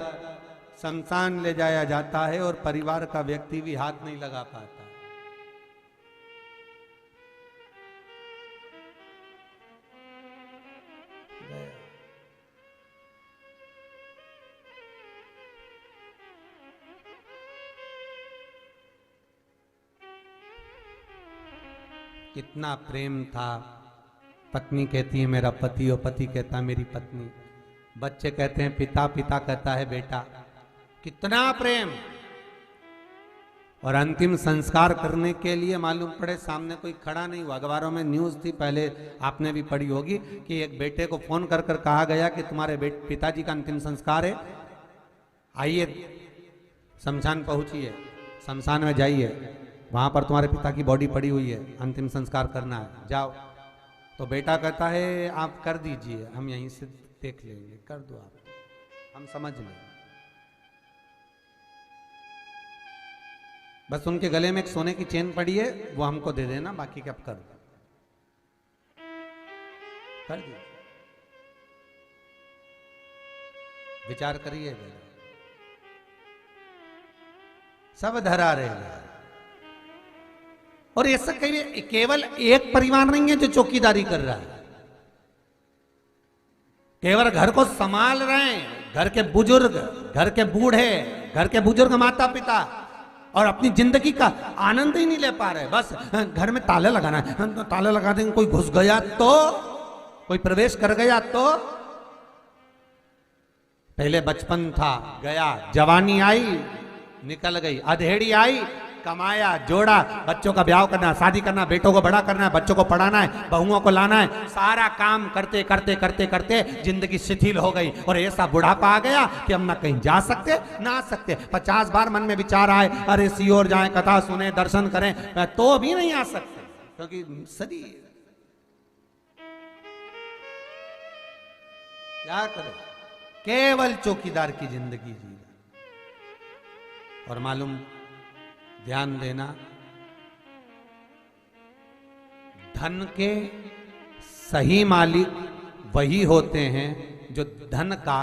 Speaker 1: शमशान ले जाया जाता है, और परिवार का व्यक्ति भी हाथ नहीं लगा पाता। कितना प्रेम था। पत्नी कहती है मेरा पति, और पति कहता है मेरी पत्नी। बच्चे कहते हैं पिता, पिता कहता है बेटा। कितना प्रेम। और अंतिम संस्कार करने के लिए मालूम पड़े सामने कोई खड़ा नहीं हुआ। अखबारों में न्यूज़ थी, पहले आपने भी पढ़ी होगी, कि एक बेटे को फोन कर कर कहा गया कि तुम्हारे पिताजी का अंतिम संस्कार है, आइए शमशान पहुंचिए, शमशान में जाइए, वहां पर तुम्हारे पिता की बॉडी पड़ी हुई है, अंतिम संस्कार करना है, जाओ। तो बेटा कहता है आप कर दीजिए, हम यहीं से देख लेंगे, कर दो आप, हम समझ लेंगे। बस उनके गले में एक सोने की चेन पड़ी है, वो हमको दे देना, बाकी क्या कर दो, कर दीजिए। विचार करिए, सब धरा रहेगा। और ऐसा केवल एक परिवार नहीं है जो चौकीदारी कर रहा है, केवल घर को संभाल रहे हैं घर के बुजुर्ग, घर के बूढ़े, घर के बुजुर्ग माता पिता, और अपनी जिंदगी का आनंद ही नहीं ले पा रहे। बस घर में ताला लगाना है, ताला लगा देंगे, कोई घुस गया तो, कोई प्रवेश कर गया तो। पहले बचपन था, गया, जवानी आई, निकल गई, अधेड़ी आई, कमाया, जोड़ा, बच्चों का ब्याह करना, शादी करना, बेटों को बड़ा करना है, बच्चों को पढ़ाना है, बहुओं को लाना है, सारा काम करते करते करते करते जिंदगी शिथिल हो गई। और ऐसा बुढ़ापा आ गया कि हम ना कहीं जा सकते ना आ सकते। 50 बार मन में विचार आए, अरे सियोर जाएं, कथा सुने, दर्शन करें, तो भी नहीं आ सकते, क्योंकि सदी क्या करें, केवल चौकीदार की जिंदगी जी। और मालूम, ध्यान देना, धन के सही मालिक वही होते हैं जो धन का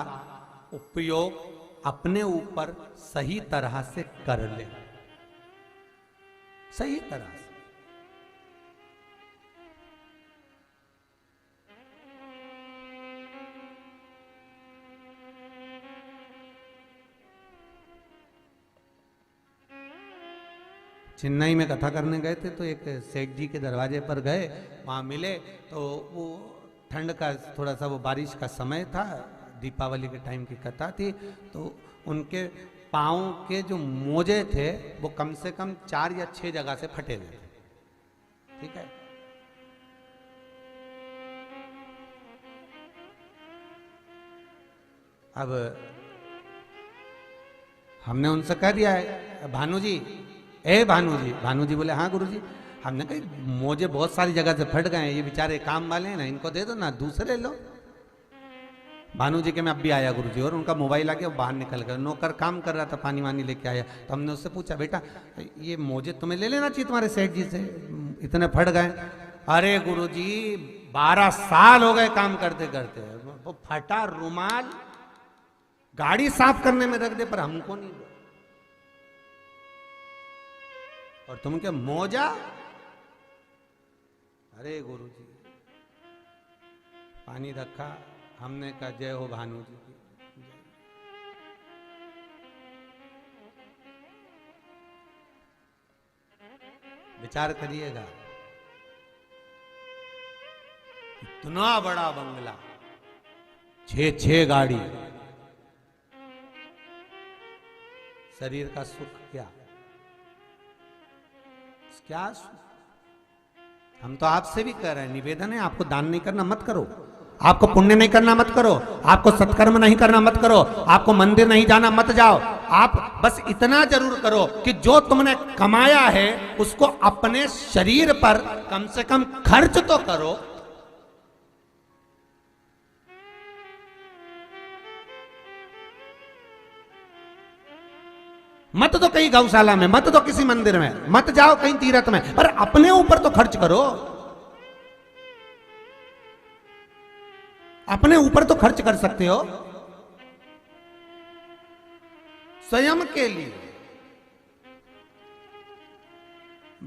Speaker 1: उपयोग अपने ऊपर सही तरह से कर ले, सही तरह से। चेन्नई में कथा करने गए थे, तो एक सेठ जी के दरवाजे पर गए, वहाँ मिले, तो वो ठंड का थोड़ा सा वो बारिश का समय था, दीपावली के टाइम की कथा थी, तो उनके पाँव के जो मोजे थे वो कम से कम 4 या 6 जगह से फटे हुए थे। ठीक है, अब हमने उनसे कह दिया है, भानु जी, ए भानु जी। भानु जी बोले हाँ गुरु जी। हमने कहा मोजे बहुत सारी जगह से फट गए हैं, ये बेचारे काम वाले हैं ना, इनको दे दो ना, दूसरे लो। भानु जी के मैं अब भी आया गुरुजी, और उनका मोबाइल आ गया, बाहर निकल गया, नौकर काम कर रहा था, पानी वानी लेके आया, तो हमने उससे पूछा बेटा ये मोजे तुम्हें ले लेना चाहिए तुम्हारे सेठ जी से, इतने फट गए। अरे गुरुजी 12 साल हो गए काम करते करते, वो फटा रुमाल गाड़ी साफ करने में रख दे पर हमको नहीं दो, और तुम क्या मोजा। अरे गुरुजी पानी रखा, हमने कहा जय हो भानु जी की। विचार करिएगा, इतना बड़ा बंगला, 6 गाड़ी, शरीर का सुख क्या क्या सुख। हम तो आपसे भी कह रहे हैं, निवेदन है आपको, दान नहीं करना मत करो, आपको पुण्य नहीं करना मत करो, आपको सत्कर्म नहीं करना मत करो, आपको मंदिर नहीं जाना मत जाओ, आप बस इतना जरूर करो कि जो तुमने कमाया है उसको अपने शरीर पर कम से कम खर्च तो करो। मत तो कहीं गौशाला में, मत तो किसी मंदिर में, मत जाओ कहीं तीर्थ में, पर अपने ऊपर तो खर्च करो, अपने ऊपर तो खर्च कर सकते हो, स्वयं के लिए।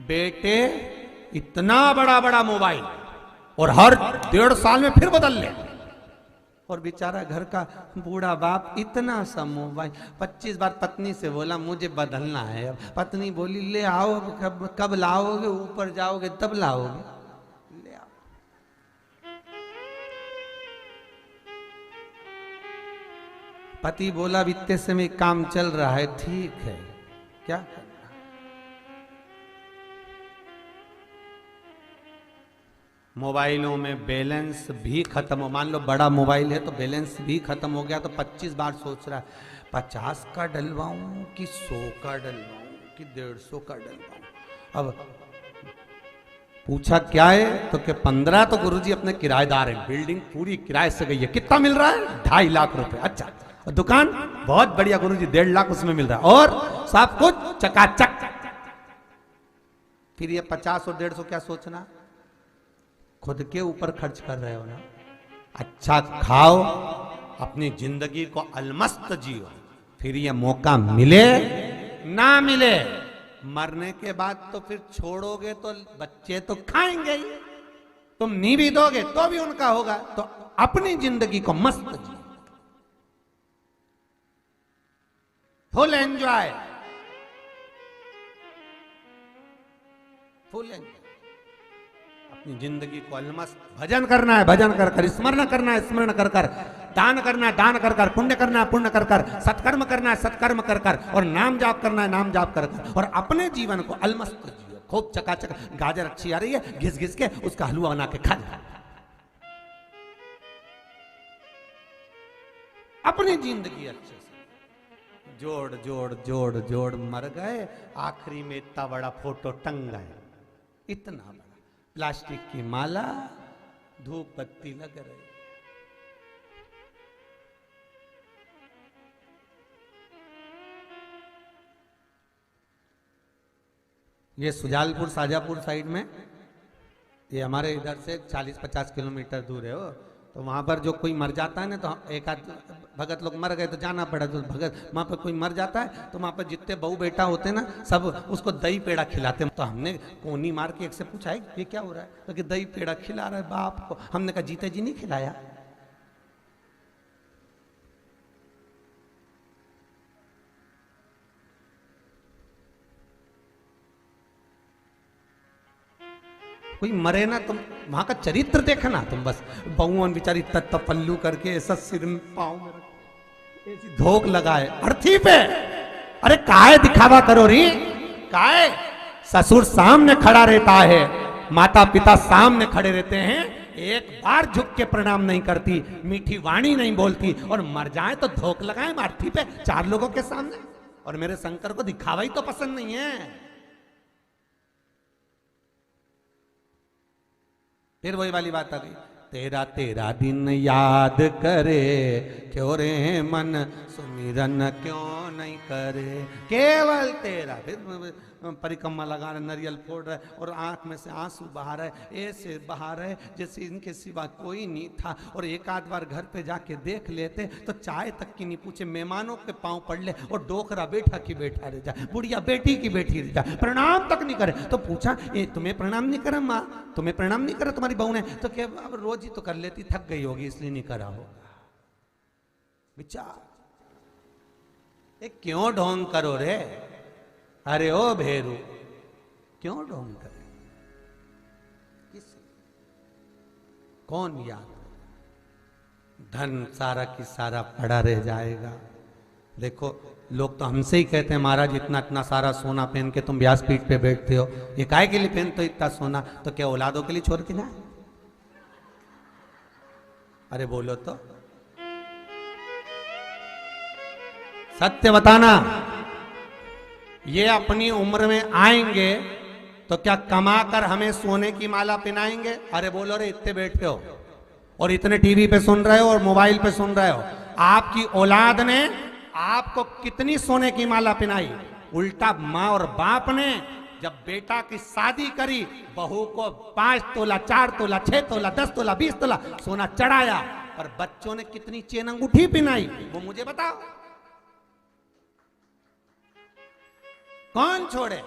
Speaker 1: बेटे इतना बड़ा बड़ा मोबाइल, और हर 1.5 साल में फिर बदल ले, और बेचारा घर का बूढ़ा बाप इतना सा मोबाइल। 25 बार पत्नी से बोला मुझे बदलना है, अब पत्नी बोली ले आओ, कब लाओगे, ऊपर जाओगे तब लाओगे, ले आओ। पति बोला इतने समय काम चल रहा है, ठीक है, क्या करना। मोबाइलों में बैलेंस भी खत्म हो, मान लो बड़ा मोबाइल है तो बैलेंस भी खत्म हो गया, तो 25 बार सोच रहा है 50 का डलवाऊं कि 100 का डलवाऊं कि 150 का डलवाऊं। अब पूछा क्या है तो कि 15 तो गुरुजी अपने किराएदार हैं, बिल्डिंग पूरी किराए से गई है, कितना मिल रहा है 2.5 लाख रुपए। अच्छा, और दुकान बहुत बढ़िया गुरुजी 1.5 लाख उसमें मिल रहा है, और सब कुछ चकाचक। फिर ये 50 और 150 क्या सोचना, खुद के ऊपर खर्च कर रहे हो ना। अच्छा खाओ, अपनी जिंदगी को अलमस्त जियो, फिर ये मौका मिले ना मिले, मरने के बाद तो फिर छोड़ोगे तो बच्चे तो खाएंगे ही, तुम नहीं भी दोगे तो भी उनका होगा, तो अपनी जिंदगी को मस्त जियो, फुल एंजॉय, फुल एंजॉय, अपनी जिंदगी को अलमस्त। भजन करना है भजन कर कर, स्मरण करना है स्मरण कर कर, दान करना है दान कर कर, पुण्य करना है पुण्य कर कर, सत्कर्म करना है सत्कर्म कर कर, और नाम जाप करना है नाम जाप कर कर, और अपने जीवन को अलमस्त जियो, खूब चकाचक। गाजर अच्छी आ रही है, घिस घिस के उसका हलवा बना के खा, अपनी जिंदगी अच्छे से जोड़ जोड़ जोड़ जोड़ मर गए, आखिरी में इतना बड़ा फोटो टंग गए, इतना बड़ा प्लास्टिक की माला, धूप बत्ती लग रही। ये सुजालपुर शाजापुर साइड में, ये हमारे इधर से 40-50 किलोमीटर दूर है वो, तो वहां पर जो कोई मर जाता है ना, तो एक आध भगत लोग मर गए तो जाना पड़ा, तो भगत वहां पर कोई मर जाता है तो वहां पर जितने बहू बेटा होते हैं ना, सब उसको दही पेड़ा खिलाते हैं। तो हमने कोनी मार के एक से पूछा है ये क्या हो रहा है, तो कि दही पेड़ा खिला रहा है बाप को। हमने कहा जीते जी नहीं खिलाया, कोई मरे ना, तुम वहां का चरित्र देखना, तुम बस बहुवन बेचारी तत्त पल्लू करके ऐसा सिर में पाँव में ऐसी धोक लगाए अर्थी पे। अरे काहे दिखावा करो री, काहे? ससुर सामने खड़ा रहता है, माता पिता सामने खड़े रहते हैं, एक बार झुक के प्रणाम नहीं करती, मीठी वाणी नहीं बोलती, और मर जाए तो धोक लगाए अर्थी पे 4 लोगों के सामने। और मेरे शंकर को दिखावा ही तो पसंद नहीं है। फिर वही वाली बात आ गई, तेरा तेरा दिन याद करे, क्यों रे मन सुमिरन क्यों नहीं करे, केवल तेरा। फिर परिक्रमा लगा रहे, नारियल फोड़ रहे और आंख में से आंसू बहा रहे, ऐसे बहा रहे जैसे इनके सिवा कोई नहीं था। और एक आध बार घर पे जाके देख लेते तो चाय तक की नहीं पूछे, मेहमानों के पांव पड़ ले और डोकरा बेटा की बेटा रह जाए, बुढ़िया बेटी की बेटी रह जाए, प्रणाम तक नहीं करे। तो पूछा, ये तुम्हें प्रणाम नहीं करा माँ, तुम्हें प्रणाम नहीं करा तुम्हारी बहू ने? तो क्या अब रोज ही तो कर लेती, थक गई होगी इसलिए नहीं करा होगा। विचार, क्यों ढोंग करो रे? अरे ओ भेरू, क्यों ढोंग करे? किसी कौन याद? धन सारा की सारा पड़ा रह जाएगा। देखो लोग तो हमसे ही कहते हैं, महाराज इतना इतना सारा सोना पहन के तुम व्यासपीठ पे बैठते हो, ये काहे के लिए पहनते हो इतना सोना? तो क्या औलादों के लिए छोड़ के जाए? अरे बोलो तो, सत्य बताना। ये अपनी उम्र में आएंगे तो क्या कमा कर हमें सोने की माला पहनाएंगे? अरे बोलो रे, इतने बैठे हो और इतने टीवी पे सुन रहे हो और मोबाइल पे सुन रहे हो, आपकी औलाद ने आपको कितनी सोने की माला पहनाई? उल्टा माँ और बाप ने जब बेटा की शादी करी, बहू को 5 तोला 4 तोला 6 तोला 10 तोला 20 तोला सोना चढ़ाया, पर बच्चों ने कितनी चेन अंगूठी पहनाई वो मुझे बताओ, कौन छोड़े?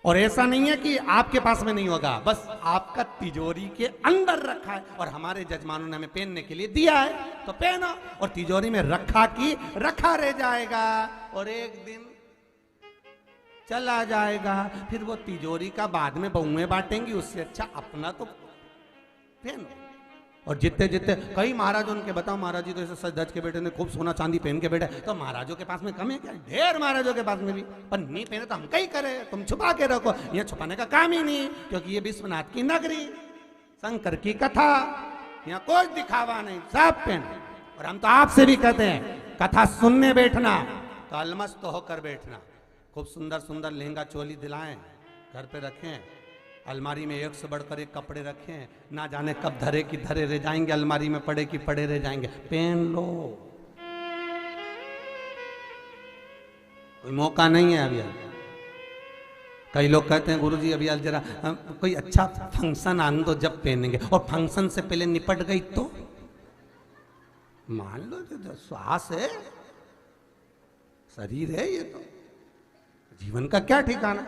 Speaker 1: और ऐसा नहीं है कि आपके पास में नहीं होगा, बस आपका तिजोरी के अंदर रखा है और हमारे जजमानों ने हमें पहनने के लिए दिया है तो पहनो, और तिजोरी में रखा की रखा रह जाएगा और एक दिन चला जाएगा। फिर वो तिजोरी का बाद में बहुएं बांटेंगी, उससे अच्छा अपना तो पहनो। और जितने जितने कई महाराज उनके, बताओ महाराज जी तो ऐसे सच धज के बैठे ने, खूब सोना चांदी पहन के बैठे, तो महाराजों के पास में कम है क्या? ढेर महाराजों के पास में भी, पर नहीं पहने तो हम कहीं करे, तुम छुपा के रखो, ये छुपाने का काम ही नहीं, क्योंकि ये विश्वनाथ की नगरी, शंकर की कथा, यहाँ कोई दिखावा नहीं, सब पहने। और हम तो आपसे भी कहते हैं, कथा सुनने बैठना तो अलमस्त होकर बैठना, खूब सुंदर सुंदर लहंगा चोली दिलाएं, घर पे रखें, अलमारी में एक से बढ़कर एक कपड़े रखें, ना जाने कब धरे की धरे रह जाएंगे, अलमारी में पड़े की पड़े रह जाएंगे, पहन लो, कोई मौका नहीं है अभी। कई लोग कहते हैं गुरुजी अभी जरा कोई अच्छा फंक्शन आने दो जब पहनेंगे, और फंक्शन से पहले निपट गई तो मान लो जो श्वास है, शरीर है, ये तो जीवन का क्या ठिकाना,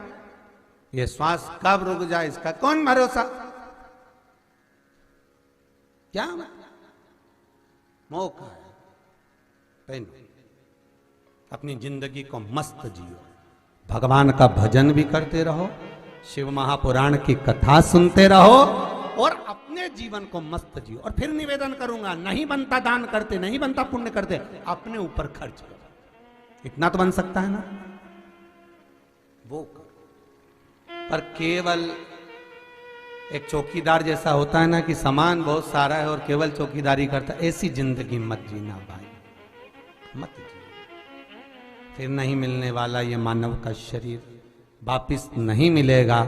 Speaker 1: ये श्वास कब रुक जाए इसका कौन भरोसा? क्या मौका है, पहनो, अपनी जिंदगी को मस्त जियो, भगवान का भजन भी करते रहो, शिव महापुराण की कथा सुनते रहो और अपने जीवन को मस्त जियो। और फिर निवेदन करूंगा, नहीं बनता दान करते, नहीं बनता पुण्य करते, अपने ऊपर खर्च करो, इतना तो बन सकता है ना, वो करो। पर केवल एक चौकीदार जैसा होता है ना कि सामान बहुत सारा है और केवल चौकीदारी करता है, ऐसी जिंदगी मत जीना भाई, मत जीना। फिर नहीं मिलने वाला ये मानव का शरीर, वापिस नहीं मिलेगा,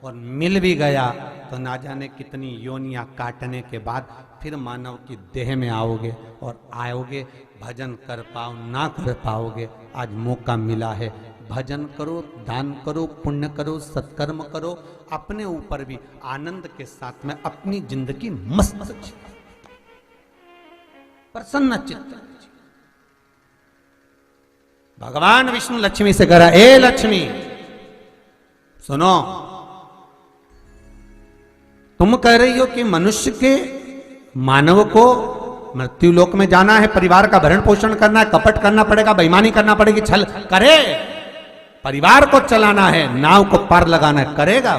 Speaker 1: और मिल भी गया तो ना जाने कितनी योनियां काटने के बाद फिर मानव की देह में आओगे, और आओगे भजन कर पाओ ना कर पाओगे। आज मौका मिला है, भजन करो, दान करो, पुण्य करो, सत्कर्म करो, अपने ऊपर भी आनंद के साथ में अपनी जिंदगी मस्त जियो, प्रसन्न चित्त। भगवान विष्णु लक्ष्मी से कहा, ए लक्ष्मी सुनो, तुम कह रही हो कि मनुष्य के मानव को मृत्यु लोक में जाना है, परिवार का भरण पोषण करना है, कपट करना पड़ेगा, बेईमानी करना पड़ेगी, छल करे, परिवार को चलाना है, नाव को पार लगाना है, करेगा।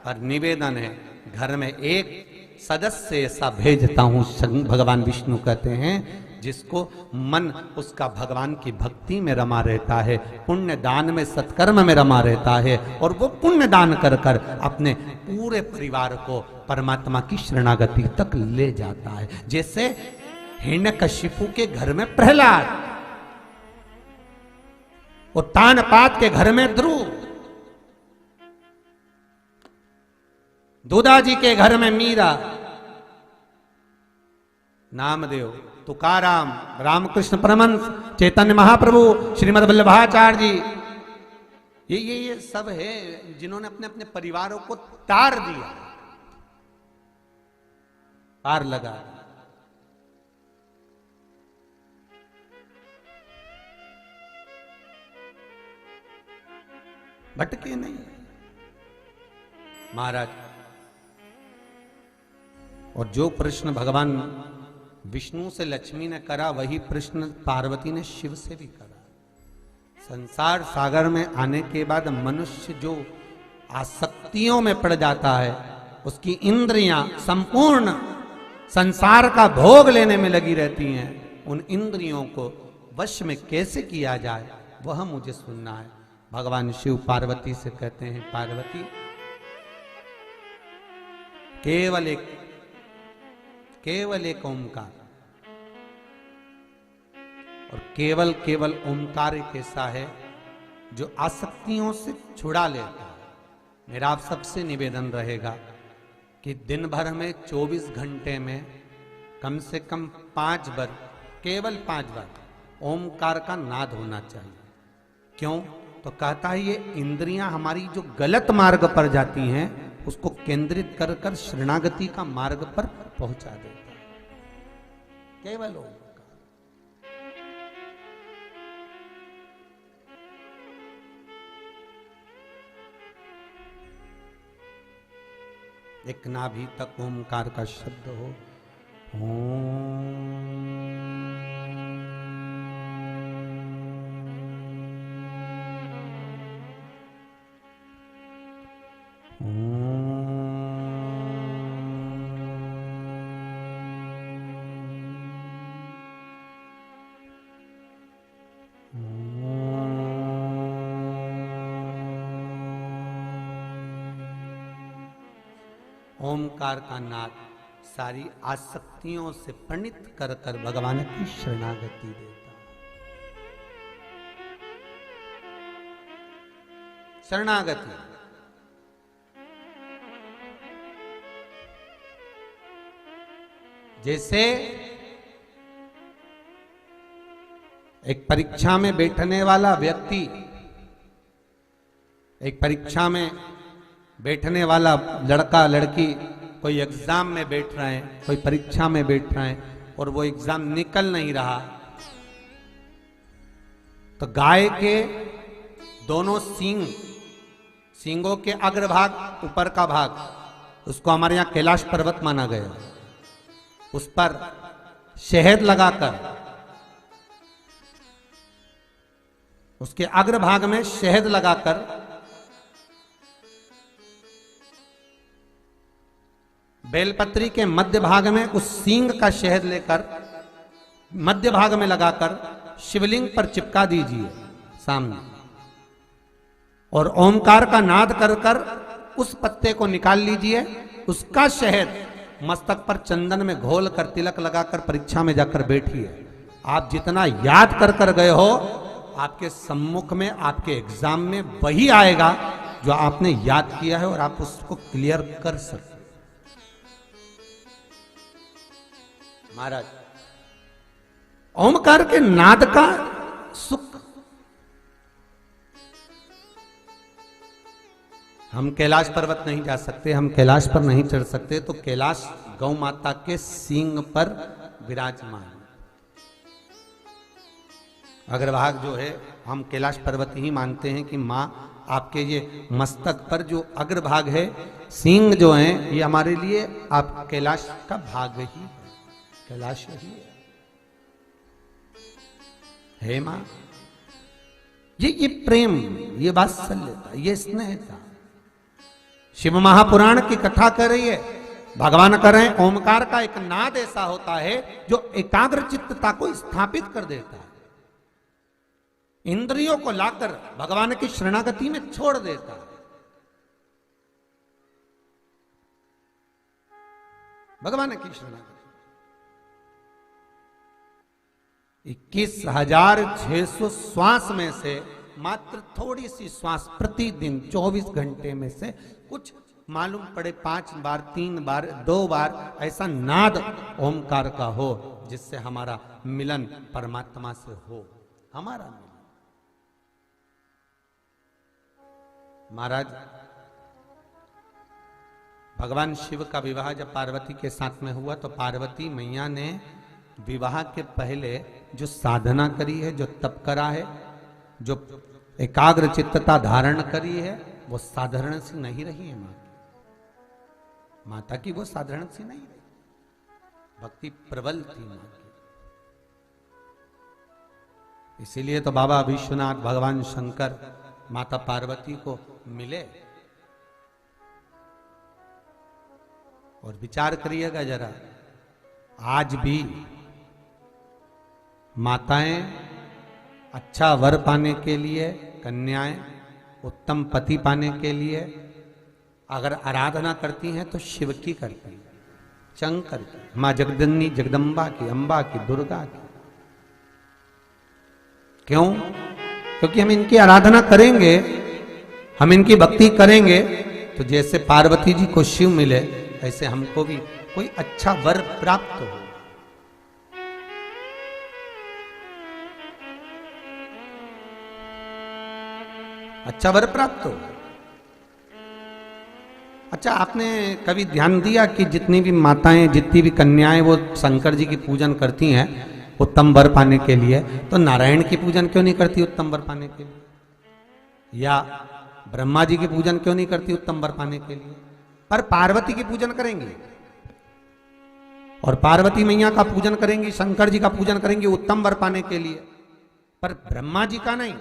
Speaker 1: और निवेदन है, घर में एक सदस्य ऐसा भेजता हूं, भगवान विष्णु कहते हैं, जिसको मन उसका भगवान की भक्ति में रमा रहता है, पुण्य दान में, सत्कर्म में रमा रहता है, और वो पुण्य दान कर कर अपने पूरे परिवार को परमात्मा की शरणागति तक ले जाता है। जैसे हिरण्यकशिपु के घर में प्रहलाद, और तानपात के घर में ध्रुव, दूधा जी के घर में मीरा, नामदेव, तुकाराम, रामकृष्ण परमहंस, चैतन्य महाप्रभु, श्रीमद् वल्लभाचार्य जी, ये सब है जिन्होंने अपने अपने परिवारों को तार दिया, पार लगा। भटके नहीं महाराज। और जो प्रश्न भगवान विष्णु से लक्ष्मी ने करा, वही प्रश्न पार्वती ने शिव से भी करा। संसार सागर में आने के बाद मनुष्य जो आसक्तियों में पड़ जाता है, उसकी इंद्रियां संपूर्ण संसार का भोग लेने में लगी रहती हैं, उन इंद्रियों को वश में कैसे किया जाए, वह मुझे सुनना है। भगवान शिव पार्वती से कहते हैं, पार्वती केवल एक ओंकार, और केवल ओंकार एक ऐसा है जो आसक्तियों से छुड़ा लेता है। मेरा आप सबसे निवेदन रहेगा कि दिन भर में 24 घंटे में कम से कम 5 बार, केवल 5 बार ओंकार का नाद होना चाहिए। क्यों? तो कहता है ये इंद्रियां हमारी जो गलत मार्ग पर जाती हैं, उसको केंद्रित कर कर शरणागति का मार्ग पर पहुंचा देता है। केवल ओंकार। एक नाभि तक ओंकार का शब्द हो, ओंकार का नाद सारी आसक्तियों से परिणित कर कर भगवान की शरणागति देता। शरणागति जैसे एक परीक्षा में बैठने वाला व्यक्ति, एक परीक्षा में बैठने वाला लड़का लड़की कोई एग्जाम में बैठ रहे हैं, कोई परीक्षा में बैठ रहे हैं और वो एग्जाम निकल नहीं रहा, तो गाय के दोनों सींगों के अग्रभाग, ऊपर का भाग, उसको हमारे यहां कैलाश पर्वत माना गया, उस पर शहद लगाकर, उसके अग्रभाग में शहद लगाकर बेलपत्री के मध्य भाग में उस सींग का शहद लेकर मध्य भाग में लगाकर शिवलिंग पर चिपका दीजिए सामने, और ओंकार का नाद कर कर उस पत्ते को निकाल लीजिए। उसका शहद मस्तक पर चंदन में घोल कर तिलक लगाकर परीक्षा में जाकर बैठिए। आप जितना याद कर कर गए हो, आपके सम्मुख में, आपके एग्जाम में वही आएगा जो आपने याद किया है, और आप उसको क्लियर कर सकते। महाराज, ओंकार के नाद का सुख हम कैलाश पर्वत नहीं जा सकते, हम कैलाश पर नहीं चढ़ सकते, तो कैलाश गौ माता के सींग पर विराजमान। अग्रभाग जो है हम कैलाश पर्वत ही मानते हैं कि माँ आपके ये मस्तक पर जो अग्रभाग है, सींग जो है, ये हमारे लिए आप कैलाश का भाग ही है, कैलाश ही है मां। ये प्रेम, ये वात्सल्यता, ये स्नेहता शिव महापुराण की कथा कर रही है। भगवान कर रहे हैं, ओमकार का एक नाद ऐसा होता है जो एकाग्र चित्तता को स्थापित कर देता है, इंद्रियों को लाकर भगवान की शरणागति में छोड़ देता है। भगवान की शरणागति 21,600 श्वास में से मात्र थोड़ी सी श्वास प्रतिदिन 24 घंटे में से कुछ मालूम पड़े 5 बार, 3 बार, 2 बार ऐसा नाद ओमकार का हो जिससे हमारा मिलन परमात्मा से हो, हमारा मिलन। महाराज भगवान शिव का विवाह जब पार्वती के साथ में हुआ तो पार्वती मैया ने विवाह के पहले जो साधना करी है, जो तप करा है, जो एकाग्र चित्तता धारण करी है, वो साधारण सी नहीं रही है। माता की वो साधारण सी नहीं रही, भक्ति प्रबल थी मां की। इसीलिए तो बाबा विश्वनाथ भगवान शंकर माता पार्वती को मिले। और विचार करिएगा जरा, आज भी माताएं अच्छा वर पाने के लिए, कन्याएं उत्तम पति पाने के लिए अगर आराधना करती हैं तो शिव की करती हैं, शंकर की, मां जगदन्नी जगदम्बा की, अम्बा की, दुर्गा की। क्यों? क्योंकि हम इनकी आराधना करेंगे, हम इनकी भक्ति करेंगे तो जैसे पार्वती जी को शिव मिले ऐसे हमको भी कोई अच्छा वर प्राप्त हो। अच्छा वर प्राप्त हो। अच्छा, आपने कभी ध्यान दिया कि जितनी भी माताएं, जितनी भी कन्याएं वो शंकर जी की पूजन करती हैं उत्तम वर पाने के लिए, तो नारायण की पूजन क्यों नहीं करती उत्तम वर पाने के लिए? या ब्रह्मा जी की पूजन क्यों नहीं करती उत्तम वर पाने के लिए? पर पार्वती की पूजन करेंगी और पार्वती मैया का पूजन करेंगी, शंकर जी का पूजन करेंगी उत्तम वर पाने के लिए, पर ब्रह्मा जी का नहीं,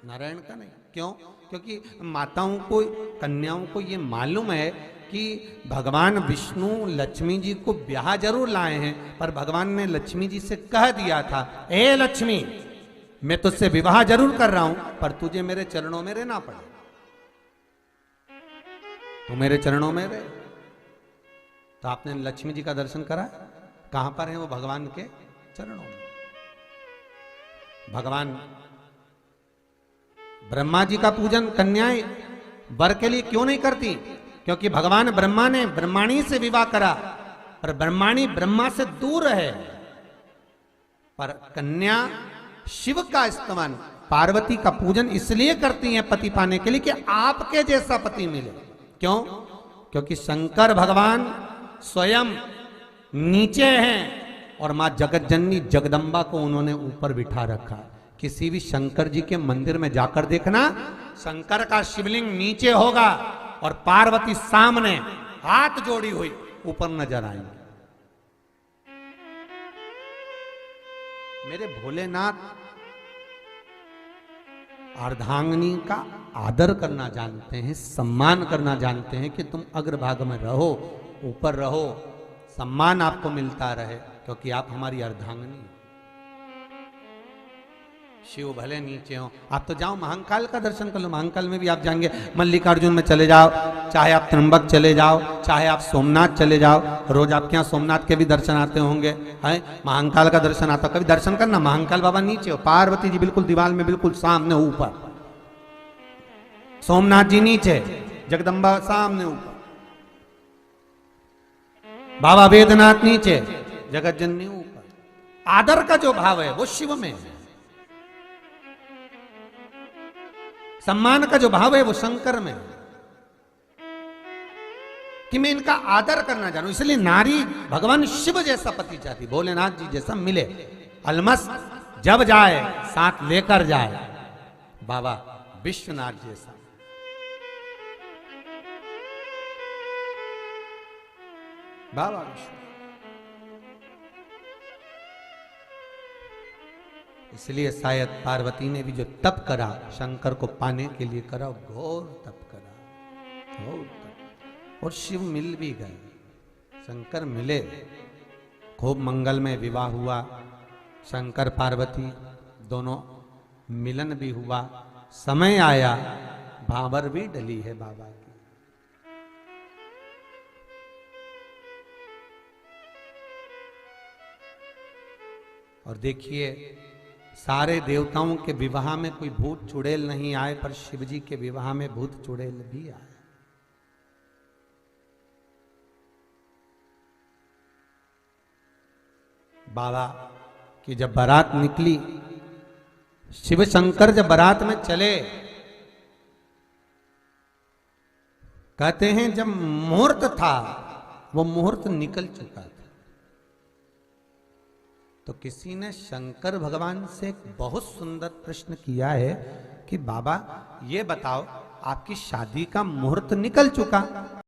Speaker 1: नारायण का नहीं। क्यों? क्योंकि माताओं को, कन्याओं को ये मालूम है कि भगवान विष्णु लक्ष्मी जी को ब्याह जरूर लाए हैं, पर भगवान ने लक्ष्मी जी से कह दिया था, ए लक्ष्मी, मैं तुझसे विवाह जरूर कर रहा हूं पर तुझे मेरे चरणों में रहना पड़े, तो मेरे चरणों में रहे। तो आपने लक्ष्मी जी का दर्शन करा? कहां पर है वो? भगवान के चरणों में। भगवान ब्रह्मा जी का पूजन कन्याएं वर के लिए क्यों नहीं करती? क्योंकि भगवान ब्रह्मा ने ब्रह्माणी से विवाह करा, पर ब्रह्माणी ब्रह्मा से दूर है। पर कन्या शिव का स्तवन, पार्वती का पूजन इसलिए करती हैं पति पाने के लिए कि आपके जैसा पति मिले। क्यों? क्योंकि शंकर भगवान स्वयं नीचे हैं और मां जगतजननी जगदम्बा को उन्होंने ऊपर बिठा रखा। किसी भी शंकर जी के मंदिर में जाकर देखना, शंकर का शिवलिंग नीचे होगा और पार्वती सामने हाथ जोड़ी हुई ऊपर नजर आएंगे। मेरे भोलेनाथ अर्धांगिनी का आदर करना जानते हैं, सम्मान करना जानते हैं कि तुम अग्रभाग में रहो, ऊपर रहो, सम्मान आपको मिलता रहे, क्योंकि आप हमारी अर्धांगिनी हो। शिव भले नीचे हो, आप तो जाओ महाकाल का दर्शन कर लो। महाकाल में भी आप जाएंगे, मल्लिकार्जुन में चले जाओ, चाहे आप त्र्यंबक चले जाओ, चाहे आप सोमनाथ चले जाओ। रोज आपके यहाँ सोमनाथ के भी दर्शन आते होंगे, है महाकाल का दर्शन आता, कभी दर्शन करना। महाकाल बाबा नीचे हो, पार्वती जी बिल्कुल दीवार में बिल्कुल सामने ऊपर, सोमनाथ जी नीचे, जगदम्बा सामने ऊपर, बाबा वेदनाथ नीचे, जगत जननी ऊपर। आदर का जो भाव है वो शिव में है, सम्मान का जो भाव है वो शंकर में है, कि मैं इनका आदर करना जानूं। इसलिए नारी भगवान शिव जैसा पति चाहती, भोलेनाथ जी जैसा मिले। अलमस जब जाए साथ लेकर जाए बाबा विश्वनाथ जैसा। बाबा विश्वनाथ। इसलिए शायद पार्वती ने भी जो तप करा शंकर को पाने के लिए करा, घोर तप करा, घोर तप। और शिव मिल भी गए, शंकर मिले, खूब मंगल में विवाह हुआ, शंकर पार्वती दोनों मिलन भी हुआ। समय आया, भावर भी डली है बाबा की। और देखिए, सारे देवताओं के विवाह में कोई भूत चुड़ैल नहीं आए, पर शिव जी के विवाह में भूत चुड़ैल भी आए। बाबा कि जब बारात निकली, शिव शंकर जब बारात में चले, कहते हैं जब मुहूर्त था वो मुहूर्त निकल चुका था। तो किसी ने शंकर भगवान से एक बहुत सुंदर प्रश्न किया है कि बाबा ये बताओ आपकी शादी का मुहूर्त निकल चुका,